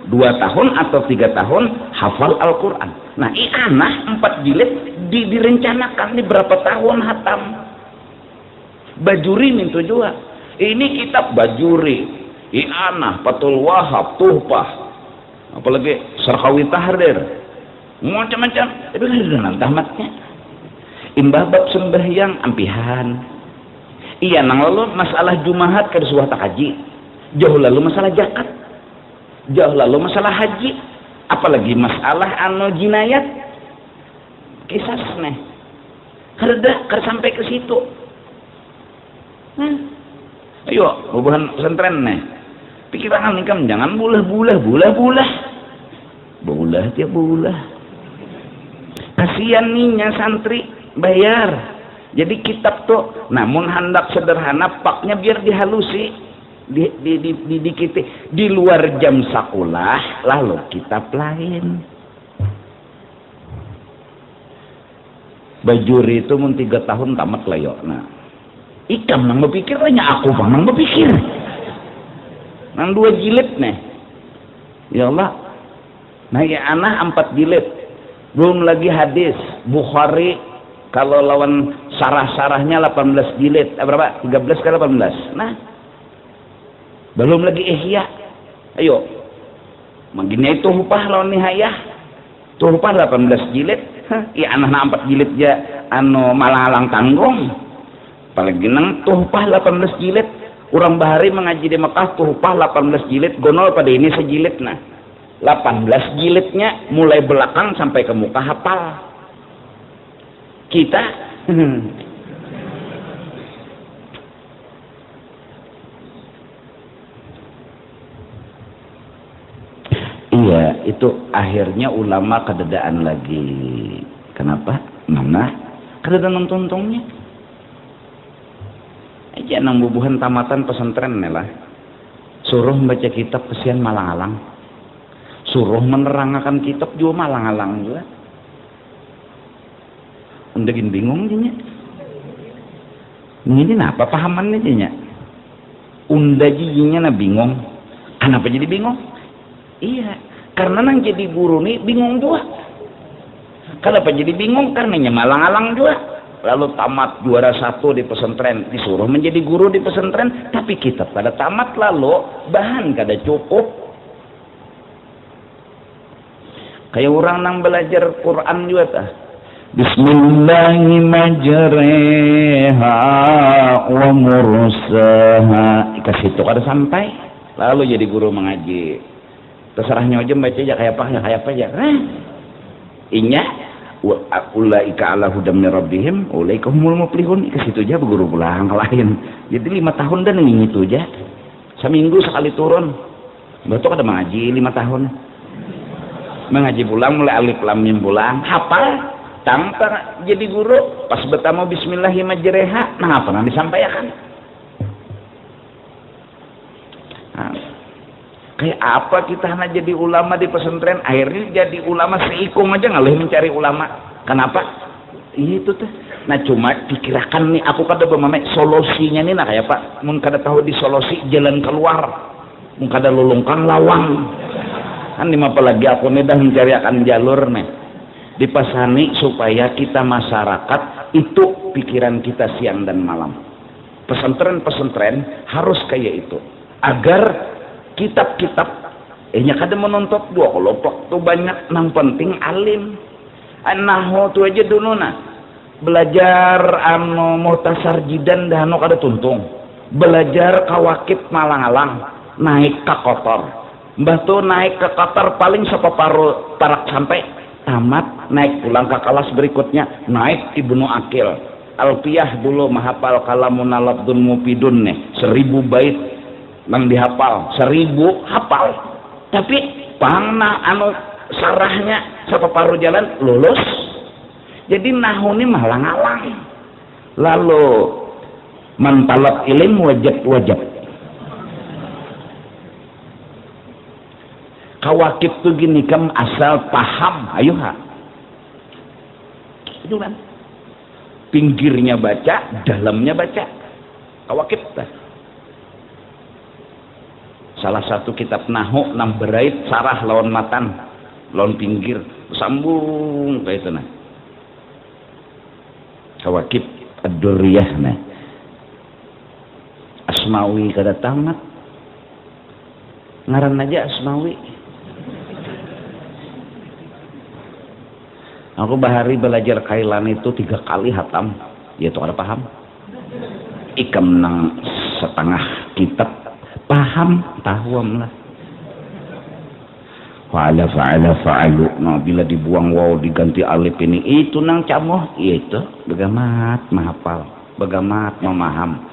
2 tahun atau 3 tahun hafal Al-Quran. Nah, i'anah 4 jilid direncanakan di berapa tahun hatam. Bajuri itu juga. Ini kitab Bajuri, i'anah, Fathul Wahab, Tuhfah, apalagi Sarkawi Tahrir, macam-macam. Tapi kan dalam tamatnya. Imbah bab sembahyang ampihan. Iya nang lalu masalah jumahat kada suah tak haji, jauh lalu masalah zakat, jauh lalu masalah haji, apalagi masalah anu jinayat kisas nih kada sampai ke situ. Ayo bubuhan pesantren nih pikiran nikam jangan bulah tiap bulah. Kasihan nih santri bayar. Jadi kitab tuh namun hendak sederhana paknya biar dihalusi dikiti di luar jam sakulah lalu kitab lain. Bajuri itu mun 3 tahun tamat lah yo. Nah ikam nang berpikir hanya aku bang nang berpikir nang 2 jilid nih ya Allah. Nah ya anak 4 jilid belum lagi hadis Bukhari kalau lawan sarah-sarahnya 18 jilid berapa 13 ke 18. Nah belum lagi Ihya. Ayo magini itu upah lawan nihayah tuh upah 18 jilid. Ya anak 4 jilid ya anu malang-alang tanggung apalagi nang tuhpah 18 jilid. Orang bahari mengaji di Mekah tuhpah 18 jilid gonol pada ini sejilid. Nah 18 jilidnya mulai belakang sampai ke muka hafal. Kita iya itu akhirnya ulama kededaan lagi. Kenapa? Mana kededaan nonton-nontonnya aja nang bubuhan tamatan pesantren lah suruh membaca kitab kesian malang-alang, suruh menerangkan kitab juga malang-alang juga. Undagin bingung nya ini apa pahamannya nya undajinya na bingung. Kenapa jadi bingung? Iya karena nang jadi guru nih bingung juga. Kenapa jadi bingung? Karenanya malang-alang juga. Lalu tamat juara 1 di pesantren disuruh menjadi guru di pesantren tapi kitab kada tamat lalu bahan kada cukup. Kayak orang nang belajar Quran juga tah Bismillahirrahmanirrahim wa mursaha dikasih itu kada sampai lalu jadi guru mengaji terserahnya aja baca aja kayak apa aja inya ulaika ala hudam min rabbihim ulaika humul muflihun ke situ aja berguru pulang lain. Jadi 5 tahun dan ini itu aja seminggu sekali turun betul kada mengaji 5 tahun mengaji pulang mulai alif lam mim pulang hafal tanpa jadi guru pas bertamu bismillahirrahmanirrahim nah apa nang disampaikan. Nah, kayak apa kita hanya jadi ulama di pesantren akhirnya jadi ulama seikung aja ngalih mencari ulama. Kenapa? Itu tuh nah cuma dikirakan nih aku kada bermamai solusinya nih nah kayak Pak mun kada tahu di solusi jalan keluar mun kada lulungkan lawang kan lima apalagi aku nih dah mencari akan jalur nih dipasani supaya kita masyarakat itu pikiran kita siang dan malam. Pesantren-pesantren harus kayak itu agar kitab-kitab nya kada menuntut dua kelompok tuh banyak nang penting alim nahu tuh aja dulu nah belajar anu muhtasar jidan dah anu kada tuntung belajar kawakib malang-alang naik ke kotor mbah tuh naik ke kotor paling sepaparuh parak sampai tamat naik pulang ke kelas berikutnya naik Ibnu Akil Alfiyah dulu mahapal kalamun alabdun mufidun nih 1000 bait nang dihafal 1000 hafal tapi pangna anu sarahnya separuh jalan lulus jadi nahu ini malang-alang lalu mantalab ilim wajib kawakib tuh gini kam asal paham ayo ha itu kan pinggirnya baca dalamnya baca kawakib tah salah satu kitab nahu 6 berait sarah lawan matan lawan pinggir sambung kayak itu nah kawakib ad-durriyah nah Asmawi kada tamat ngaran aja Asmawi. Aku bahari belajar kailan itu 3 kali hatam ya itu kada paham ikam nang setengah kitab paham tahuam lah. Fa'alu. Nah, bila dibuang waw diganti alif ini itu nang camoh itu begamat mahapal, begamat memaham.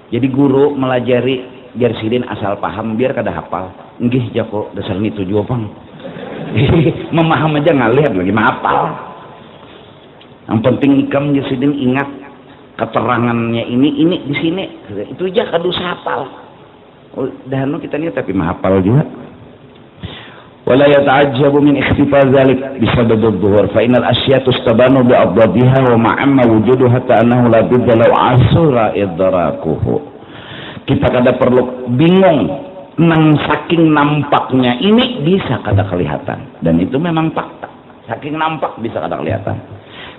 Jadi guru melajari biar sidin asal paham biar kada hafal. Nggih jako dasar ini tujuh bang. Memaham aja ngalih lagi mahapal. Yang penting ikam sidin ingat keterangannya ini di sini. Itu aja kada usah hafal. Oh, dahanu kita ini tapi mahapal juga. ولا يتعجب من اختفاء ذلك بسبب الظهور فإن الأشياء تستبان بأضدادها ومع أما وجودها حتى أنه لا بد لو عسر إدراكه. Kita kada perlu bingung nang saking nampaknya ini bisa kada kelihatan dan itu memang fakta. Saking nampak bisa kada kelihatan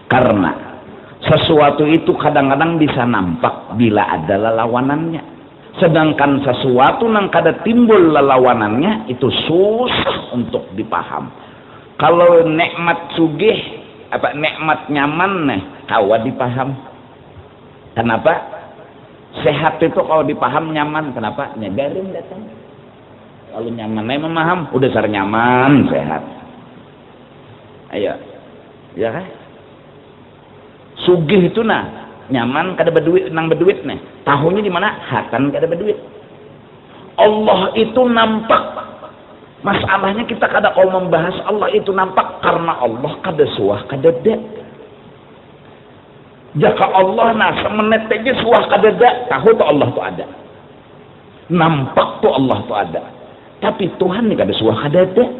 karena sesuatu itu kadang-kadang bisa nampak bila ada lawanannya. Sedangkan sesuatu yang kada timbul lawanannya itu susah untuk dipaham. Kalau nikmat sugih, apa nikmat nyaman nih, kawa dipaham. Kenapa? Sehat itu kalau dipaham nyaman. Kenapa? Nyadarin datang. Kalau nyaman, memaham. Udah sar nyaman, sehat. Ayo, ya kan? Sugih itu nah. Nyaman kada berduit nang berduit nih tahunya di mana hatan kada berduit. Allah itu nampak, masalahnya kita kada kau membahas Allah itu nampak karena Allah kada suah kada dek. Jika Allah nasa menit aja suah kada dek, tahu tuh Allah tuh ada, nampak tuh Allah tuh ada, tapi Tuhan nih kada suah kada dek.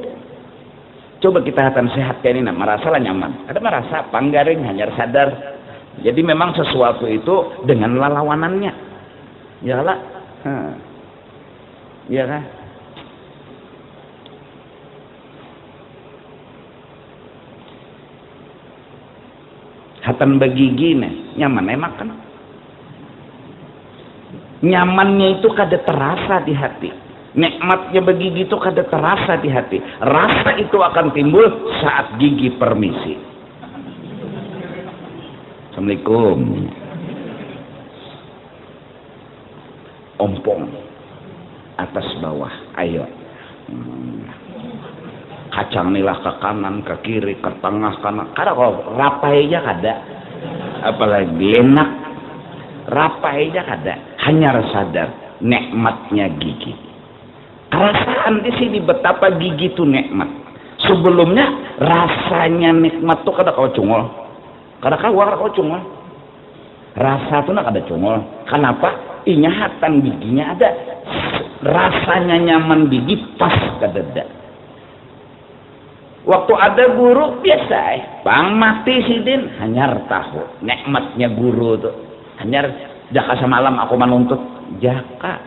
Coba kita hatan sehat kayak ini nah merasa lah nyaman, ada merasa panggaring hanya sadar. Jadi memang sesuatu itu dengan lawanannya. Ya lah. Ya kan? Hatan bagigi nih, nyaman makan. Nyamannya itu kada terasa di hati. Nikmatnya begigi itu kada terasa di hati. Rasa itu akan timbul saat gigi permisi. Assalamualaikum. Ompong atas bawah, ayo. Kacang nilah ke kanan, ke kiri, ke tengah, kanan. Kada kok rapai aja kada. Apalagi enak. Rapai aja kada. Hanya sadar nikmatnya gigi. Perasaan di sini betapa gigi itu nikmat. Sebelumnya rasanya nikmat tuh kada kau cungol. Kada kau cungol. Rasa tuh nak ada cungol. Kenapa? Inyahatan giginya ada. Rasanya nyaman gigi pas kadada. Waktu ada guru biasa bang mati sidin hanyar tahu nikmatnya guru tuh. Hanyar jaka semalam aku menuntut jaka.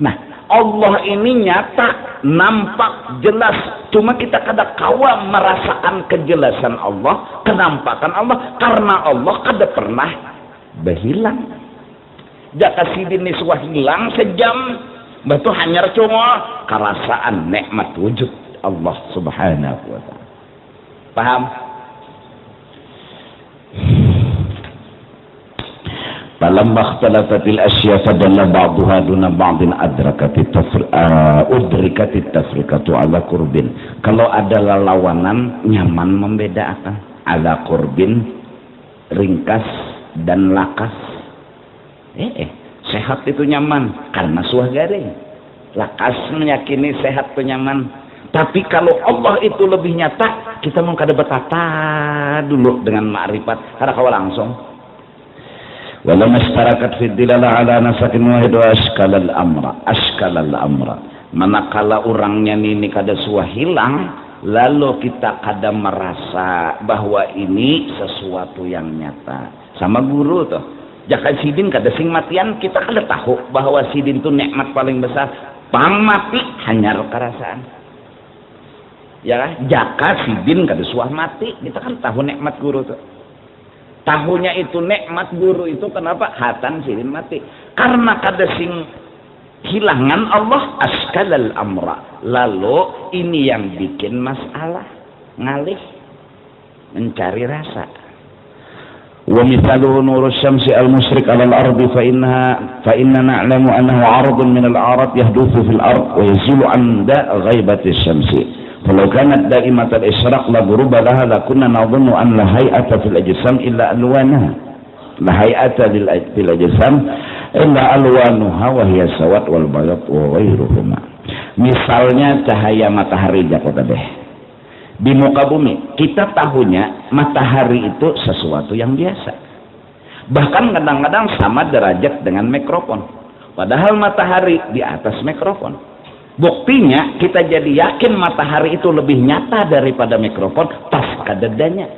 Nah, Allah ini nyata, nampak, jelas. Cuma kita kada kawa merasakan kejelasan Allah, kenampakan Allah, karena Allah kada pernah berhilang. Jaka sidin ini suah hilang sejam, batu hanyar cuma kerasaan nikmat wujud Allah Subhanahu wa ta'ala. Paham? Falamma ikhtalafatil asya fadalla ba'daha duna ba'din udrikatit tafriqatu ala qurbin. Kalau ada lawanan nyaman membedakan ala qurbin ringkas dan lakas. Sehat itu nyaman karena suah garing. Lakas meyakini sehat itu nyaman. Tapi kalau Allah itu lebih nyata, kita mau kada betata dulu dengan ma'rifat. Kada kau langsung. Walau masyarakat fi dilalah ala nasakin wahid wa ashkalal amra. Manakala orangnya ini kada suah hilang, lalu kita kada merasa bahwa ini sesuatu yang nyata. Sama guru tuh. Jaka sidin kada sing matian, kita kada tahu bahwa sidin itu nikmat paling besar. Pang mati hanya kerasaan. Ya, jaka sidin kada suah mati, kita kan tahu nikmat guru tuh. Tahunya itu nikmat guru itu kenapa hatan sidin mati? Karena kada sing hilangan Allah askalal amra. Lalu ini yang bikin masalah, ngalih mencari rasa. Wa mithaluhu nurus syamsi al-musyriq 'ala al-ardi fa inna na'lamu annahu 'aradun min al-a'rad yahduthu fil ard wa yazulu 'inda ghaibati syamsi. Falau kanat da'imat al-isyraq la ghuruba laha la kunna nadhunnu an la hay'ata fil ajsam illa alwanaha. La hay'ata fil ajsam illa alwanuha wa hiya sawat wal bayad wa ghairuhuma. Misalnya cahaya matahari Jakarta deh. Di muka bumi, kita tahunya matahari itu sesuatu yang biasa. Bahkan kadang-kadang sama derajat dengan mikrofon. Padahal matahari di atas mikrofon. Buktinya kita jadi yakin matahari itu lebih nyata daripada mikrofon pas kadadanya.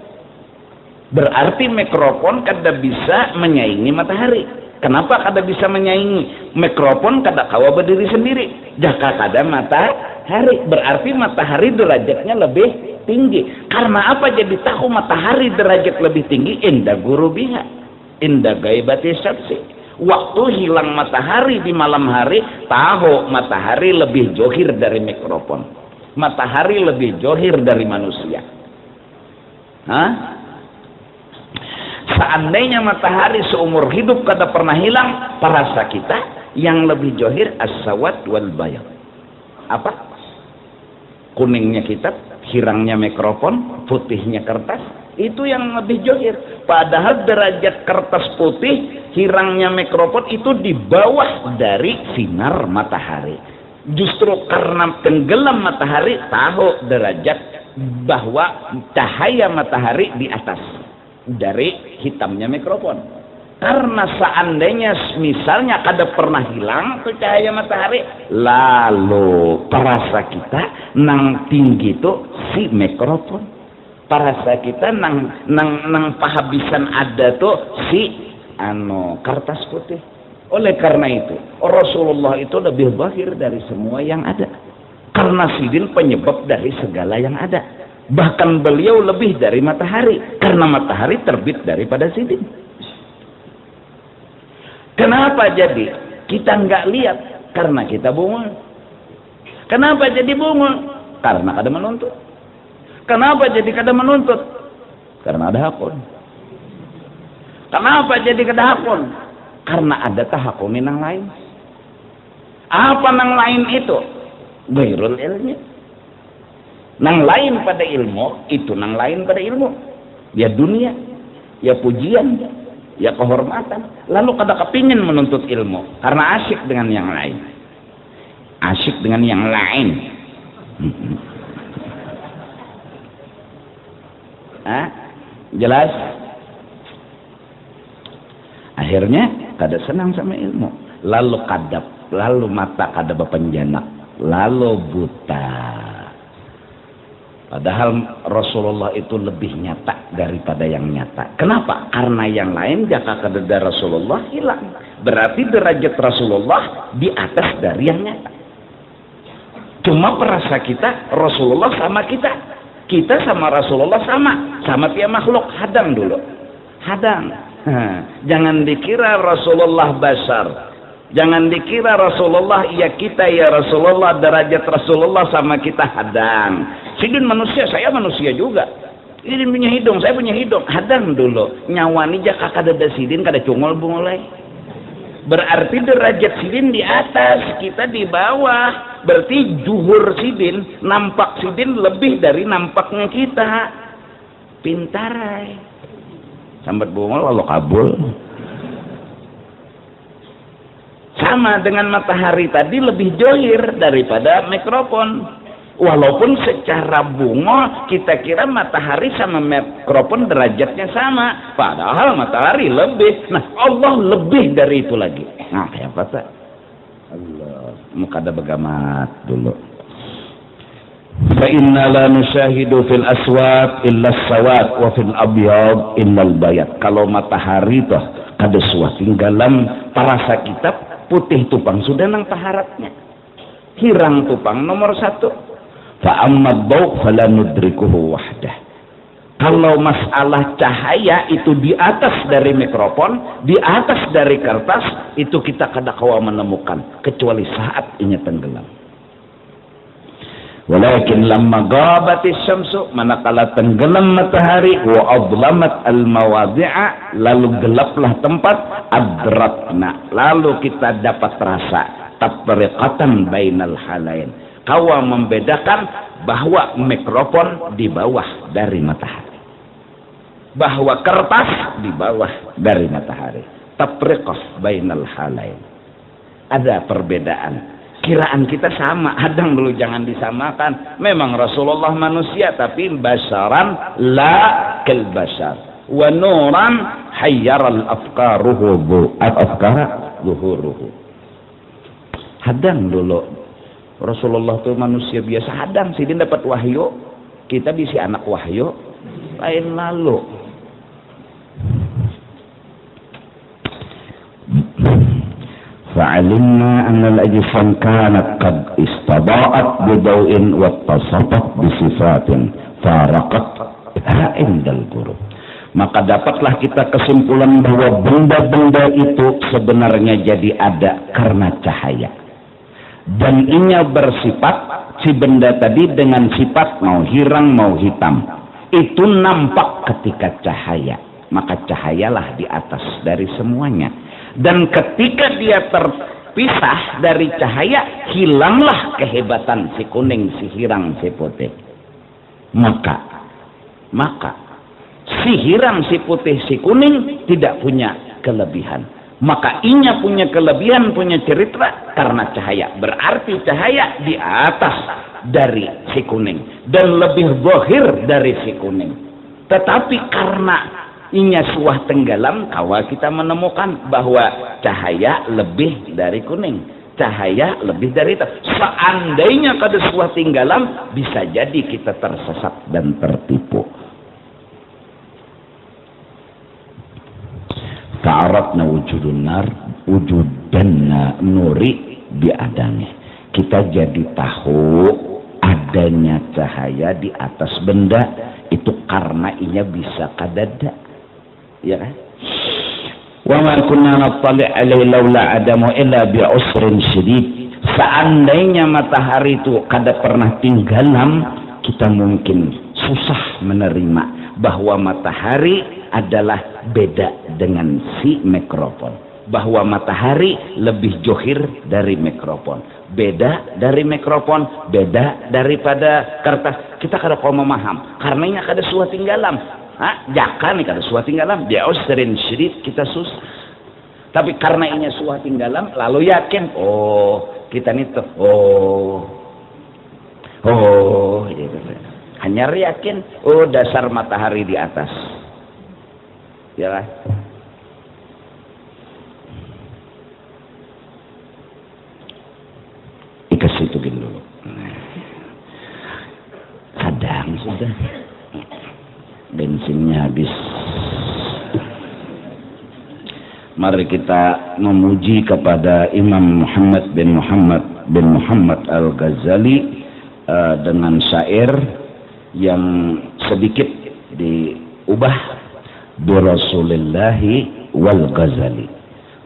Berarti mikrofon kada bisa menyaingi matahari. Kenapa kada bisa menyaingi? Mikrofon kada kawa berdiri sendiri. Jaka kada matahari, berarti matahari derajatnya lebih tinggi. Karena apa jadi tahu matahari derajat lebih tinggi? Inda gurubiha, inda gaibati syamsi. Waktu hilang matahari di malam hari, tahu matahari lebih johir dari mikrofon. Matahari lebih johir dari manusia. Hah? Seandainya matahari seumur hidup kada pernah hilang, perasa kita yang lebih johir as-sawat wal bayad. Apa? Kuningnya kitab, hirangnya mikrofon, putihnya kertas, itu yang lebih johir. Padahal derajat kertas putih, hirangnya mikrofon itu di bawah dari sinar matahari. Justru karena tenggelam matahari, tahu derajat bahwa cahaya matahari di atas dari hitamnya mikrofon. Karena seandainya misalnya kada pernah hilang tuh cahaya matahari, lalu perasa kita nang tinggi itu si mikrofon, perasa kita nang pahabisan ada tuh si kertas putih. Oleh karena itu Rasulullah itu lebih bahir dari semua yang ada, karena sidin penyebab dari segala yang ada. Bahkan beliau lebih dari matahari, karena matahari terbit daripada sidin. Kenapa jadi kita nggak lihat? Karena kita bungul. Kenapa jadi bungul? Karena kada menuntut. Kenapa jadi kada menuntut? Karena ada hakun. Kenapa jadi kada hakun? Karena ada tahakunin yang lain. Apa nang lain itu? Gairul ilmi. Nang lain pada ilmu itu nang lain pada ilmu. Ya dunia, ya pujian, ya kehormatan. Lalu kada kepingin menuntut ilmu karena asyik dengan yang lain. Asyik dengan yang lain. Jelas? Akhirnya kada senang sama ilmu. Lalu mata kada bepenjanak, lalu buta. Padahal Rasulullah itu lebih nyata daripada yang nyata. Kenapa? Karena yang lain jaka kadada Rasulullah hilang. Berarti derajat Rasulullah di atas dari yang nyata. Cuma perasa kita Rasulullah sama kita. Kita sama Rasulullah sama tiap makhluk. Hadang dulu. Hadang. Jangan dikira Rasulullah basar. Jangan dikira Rasulullah ya kita ya Rasulullah, derajat Rasulullah sama kita. Hadang. Sidin manusia, saya manusia juga. Sidin punya hidung, saya punya hidung. Hadang dulu. Nyawani jaka kada sidin kada cungol bungolai. Berarti derajat sidin di atas, kita di bawah. Berarti juhur sidin, nampak sidin lebih dari nampaknya kita. Pintarai. Sambat bungol walau kabul. Sama dengan matahari tadi lebih johir daripada mikrofon. Walaupun secara bunga kita kira matahari sama mikrofon derajatnya sama, padahal matahari lebih. Nah, Allah lebih dari itu lagi. Nah, kayak apa tak? Allah, muka ada begamat dulu. Fa inna la nusyahidu fil aswat illa as-sawat wa fil abyad illa al-bayad. Kalau matahari toh kada suah tinggalan parasa kitab putih tupang sudah nang taharatnya. Hirang tupang nomor 1. Fa'ammad daw fala nudrikuhu wahdah. Kalau masalah cahaya itu di atas dari mikrofon, di atas dari kertas, itu kita kada kawa menemukan kecuali saat inya tenggelam. Walakin lamma ghabatis syamsu, manakala tenggelam matahari, wa adlamat al mawadhi'a, lalu gelaplah tempat, adratna, lalu kita dapat rasa tafriqatan bainal halain, kawa membedakan bahwa mikrofon di bawah dari matahari, bahwa kertas di bawah dari matahari. Tafriqah bainal halain, ada perbedaan. Kiraan kita sama, hadang dulu, jangan disamakan. Memang Rasulullah manusia, tapi basaran la kal basar, wa nuran hayyaral afkaruhu afkara zuhuruhu. Hadang dulu, Rasulullah itu manusia biasa, hadang sih dia dapat wahyu, kita bisa anak wahyu lain lalu. فعلمنا أن الأجسام كانت قد استضاءت بضوء واتصفت بصفات فارقتها عند الغروب. Maka dapatlah kita kesimpulan bahwa benda-benda itu sebenarnya jadi ada karena cahaya, dan inya bersifat, si benda tadi dengan sifat mau hirang mau hitam, itu nampak ketika cahaya, maka cahayalah di atas dari semuanya. Dan ketika dia terpisah dari cahaya, hilanglah kehebatan si kuning, si hirang, si putih. Maka si hirang, si putih, si kuning tidak punya kelebihan. Maka inya punya kelebihan, punya cerita karena cahaya. Berarti cahaya di atas dari si kuning dan lebih zahir dari si kuning. Tetapi karena inya suah tenggelam, kawa kita menemukan bahwa cahaya lebih dari kuning, cahaya lebih dari itu. Seandainya kada suah tenggelam, bisa jadi kita tersesat dan tertipu. Fa'aratna wujudun nar wujudanna nuri biadami. Kita jadi tahu adanya cahaya di atas benda itu karena inya bisa kadada. Ya kan? Wa ma kunna nattali' alaihi laula adamu illa bi usrin syadid. Seandainya matahari itu kada pernah tenggelam, kita mungkin susah menerima bahwa matahari adalah beda dengan si mikrofon, bahwa matahari lebih johir dari mikrofon, beda dari mikrofon, beda daripada kertas. Kita kada kau memaham karenanya kada suah tenggelam. Jangan nih kada suah tenggelam, dia usrin syadid, kita susah. Tapi karena inya suah tenggelam, lalu yakin, oh kita nih tuh, gitu. Hanya yakin, oh dasar matahari di atas, ya kan? Dikasih itu dulu, kadang sudah. Bensinnya habis. Mari kita memuji kepada Imam Muhammad bin Muhammad Al-Ghazali dengan syair yang sedikit diubah, bi Rasulillahi wal Ghazali.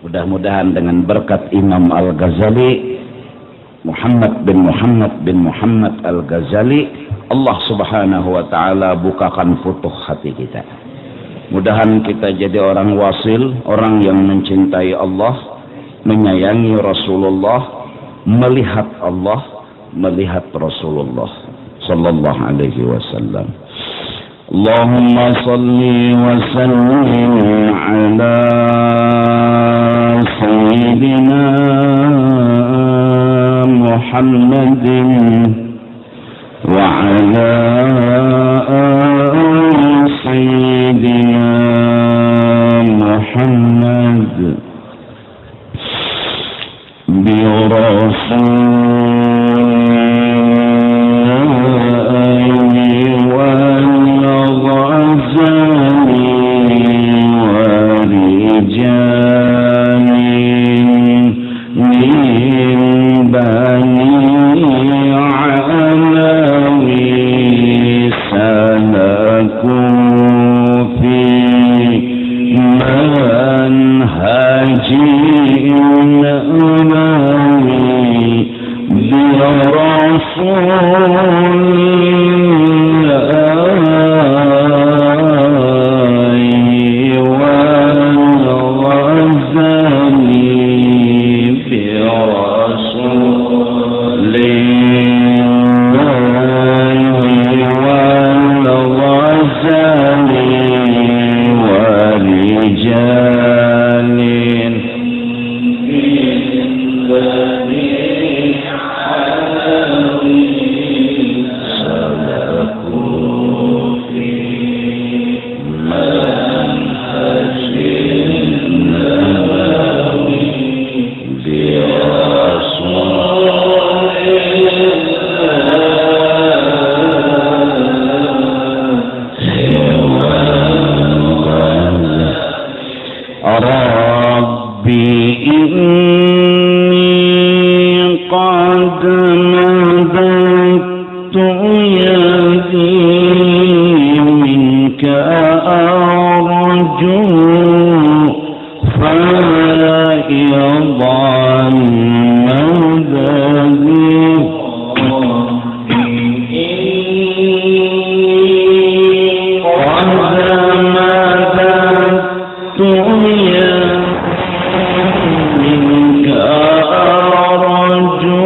Mudah-mudahan dengan berkat Imam Al-Ghazali, Muhammad bin Muhammad Al-Ghazali, Allah subhanahu wa ta'ala bukakan futuh hati kita. Mudahan kita jadi orang wasil, orang yang mencintai Allah, menyayangi Rasulullah, melihat Allah, melihat Rasulullah sallallahu alaihi wasallam. Allahumma salli wa sallim ala sayyidina Muhammadin وعلى آل سيدنا محمد برسول رسول قد مددت يدي منك أرجو فيضع مددي قد مددت منك أرجو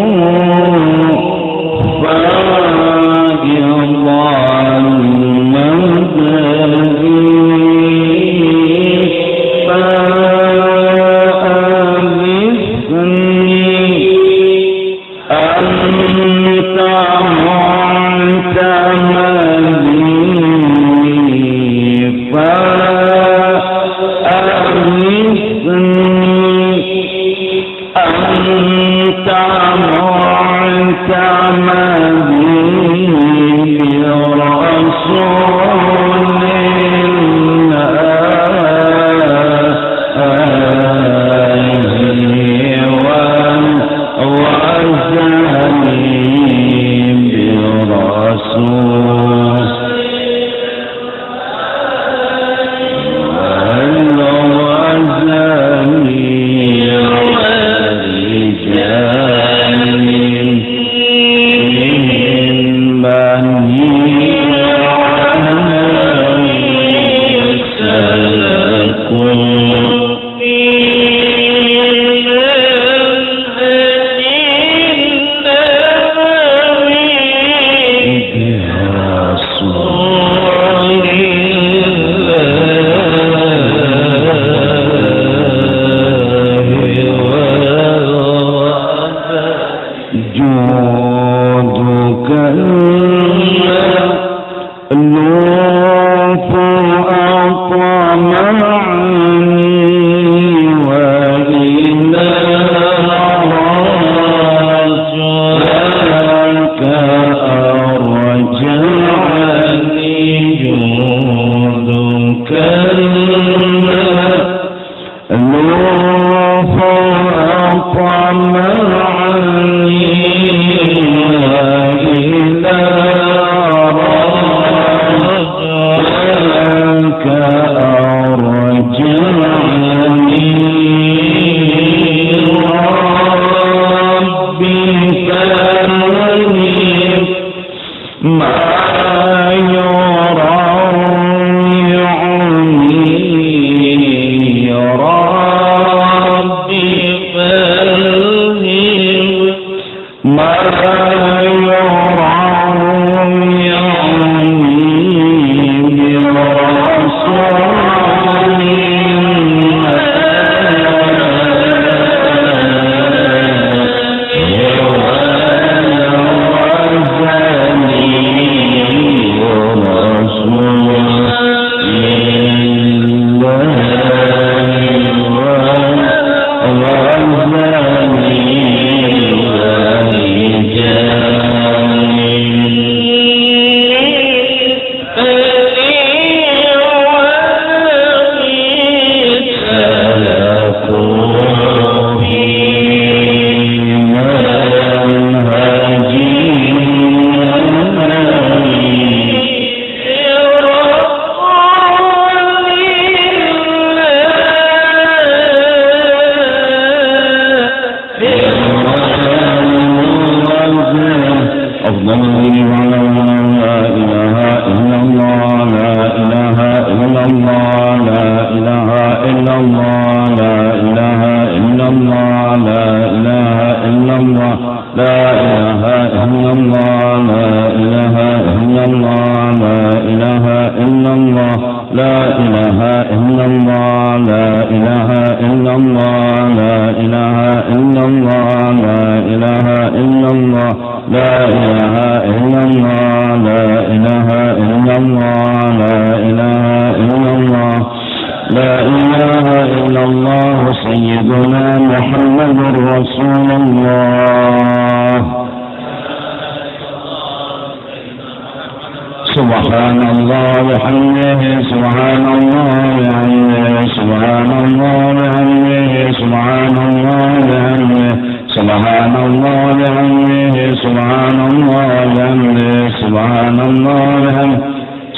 Subhanallah bihamdihi, subhanallah bihamdihi, subhanallah bihamdihi, subhanallah bihamdihi, subhanallah bihamdihi, subhanallah bihamdihi, subhanallah bihamdihi,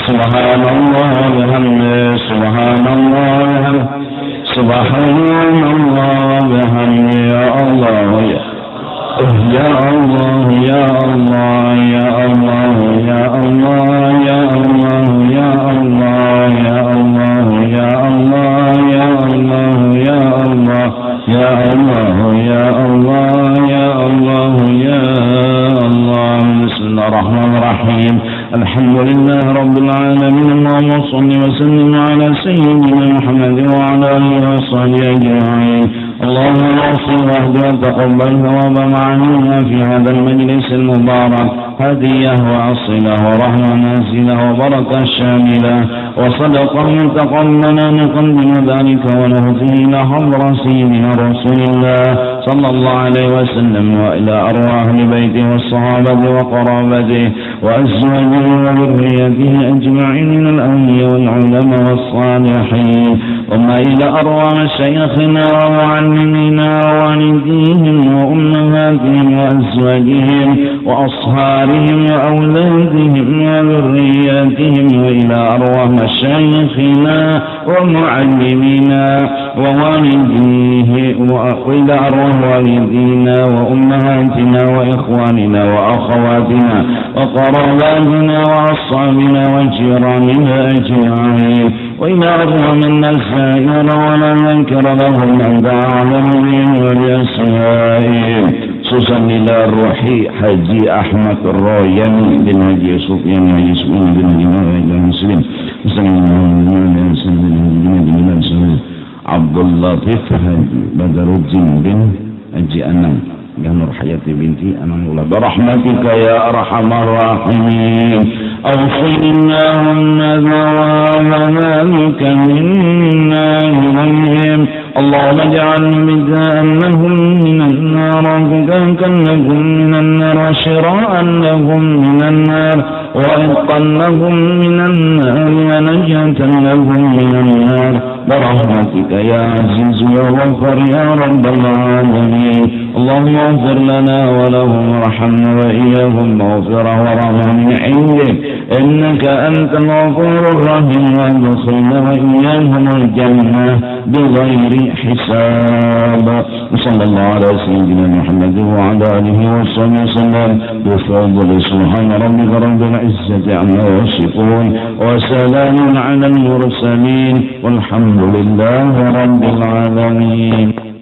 subhanallah bihamdihi, subhanallah bihamdihi, subhanallah bihamdihi. Ya Allah ya Allah ya Allah ya Allah ya Allah ya Allah ya Allah ya Allah ya Allah ya Allah ya Allah ya Allah ya Allah ya Allah ya Allah. Bismillahirrahmanirrahim. Alhamdulillah rabbil alamin. Allahumma shalli wa sallim ala sayyidina Muhammad wa ala alihi wa sahbihi ajma'in. اللهم اغفر واهد وتقبل ثواب معنا في هذا المجلس المبارك، هديه وأصله ورحمة نازله وبركة شاملة وصدقة متقبلا. نقدم ذلك ونهدي إلى حضر سيدنا رسول الله صلى الله عليه وسلم وإلى أرواح بيته والصحابة وقرابته وأزواجه وذريته أجمعين من الأولياء والعلماء والصالحين، ثم إلى أرواح مشايخنا ومعلمينا ووالديهم وأمهاتهم وأزواجهم وأصهارهم وأولادهم وذرياتهم، وإلى أرواح مشايخنا ومعلمينا وإلى أرواح والدينا وأمهاتنا وإخواننا وأخواتنا وقراباتنا وأصحابنا وجيراننا أجمعين، وإلى أرواح من الخير ولا ينكر لهم أن تعلم بهم ولأسمائهم، خصوصا إلى روحي حجي أحمد الروياني بن حجي سفيان بن سفيان بن مسلم عبد اللطيف بدر الدين بن حجي أنم بن حياتي بنتي أنا برحمتك يا أرحم الراحمين. أوصل اللهم ذوامك منا إليهم، اللهم اجعل بداء لهم من النار فكاكا لهم من النار وشراء لهم من النار وعتقا لهم من النار ونجاة لهم من النار برحمتك يا عزيز يا غفر يا رب العالمين. اللهم اغفر لنا ولهم وارحمنا وإياهم مغفرة ورحمة من عندك إنك أنت الغفور الرحيم، وادخلنا وإياهم الجنة بغير حساب. وصلى الله على سيدنا محمد وعلى آله وصحبه وسلم بفضل سبحان ربك رب العزة عما يصفون وسلام على المرسلين والحمد لله رب العالمين.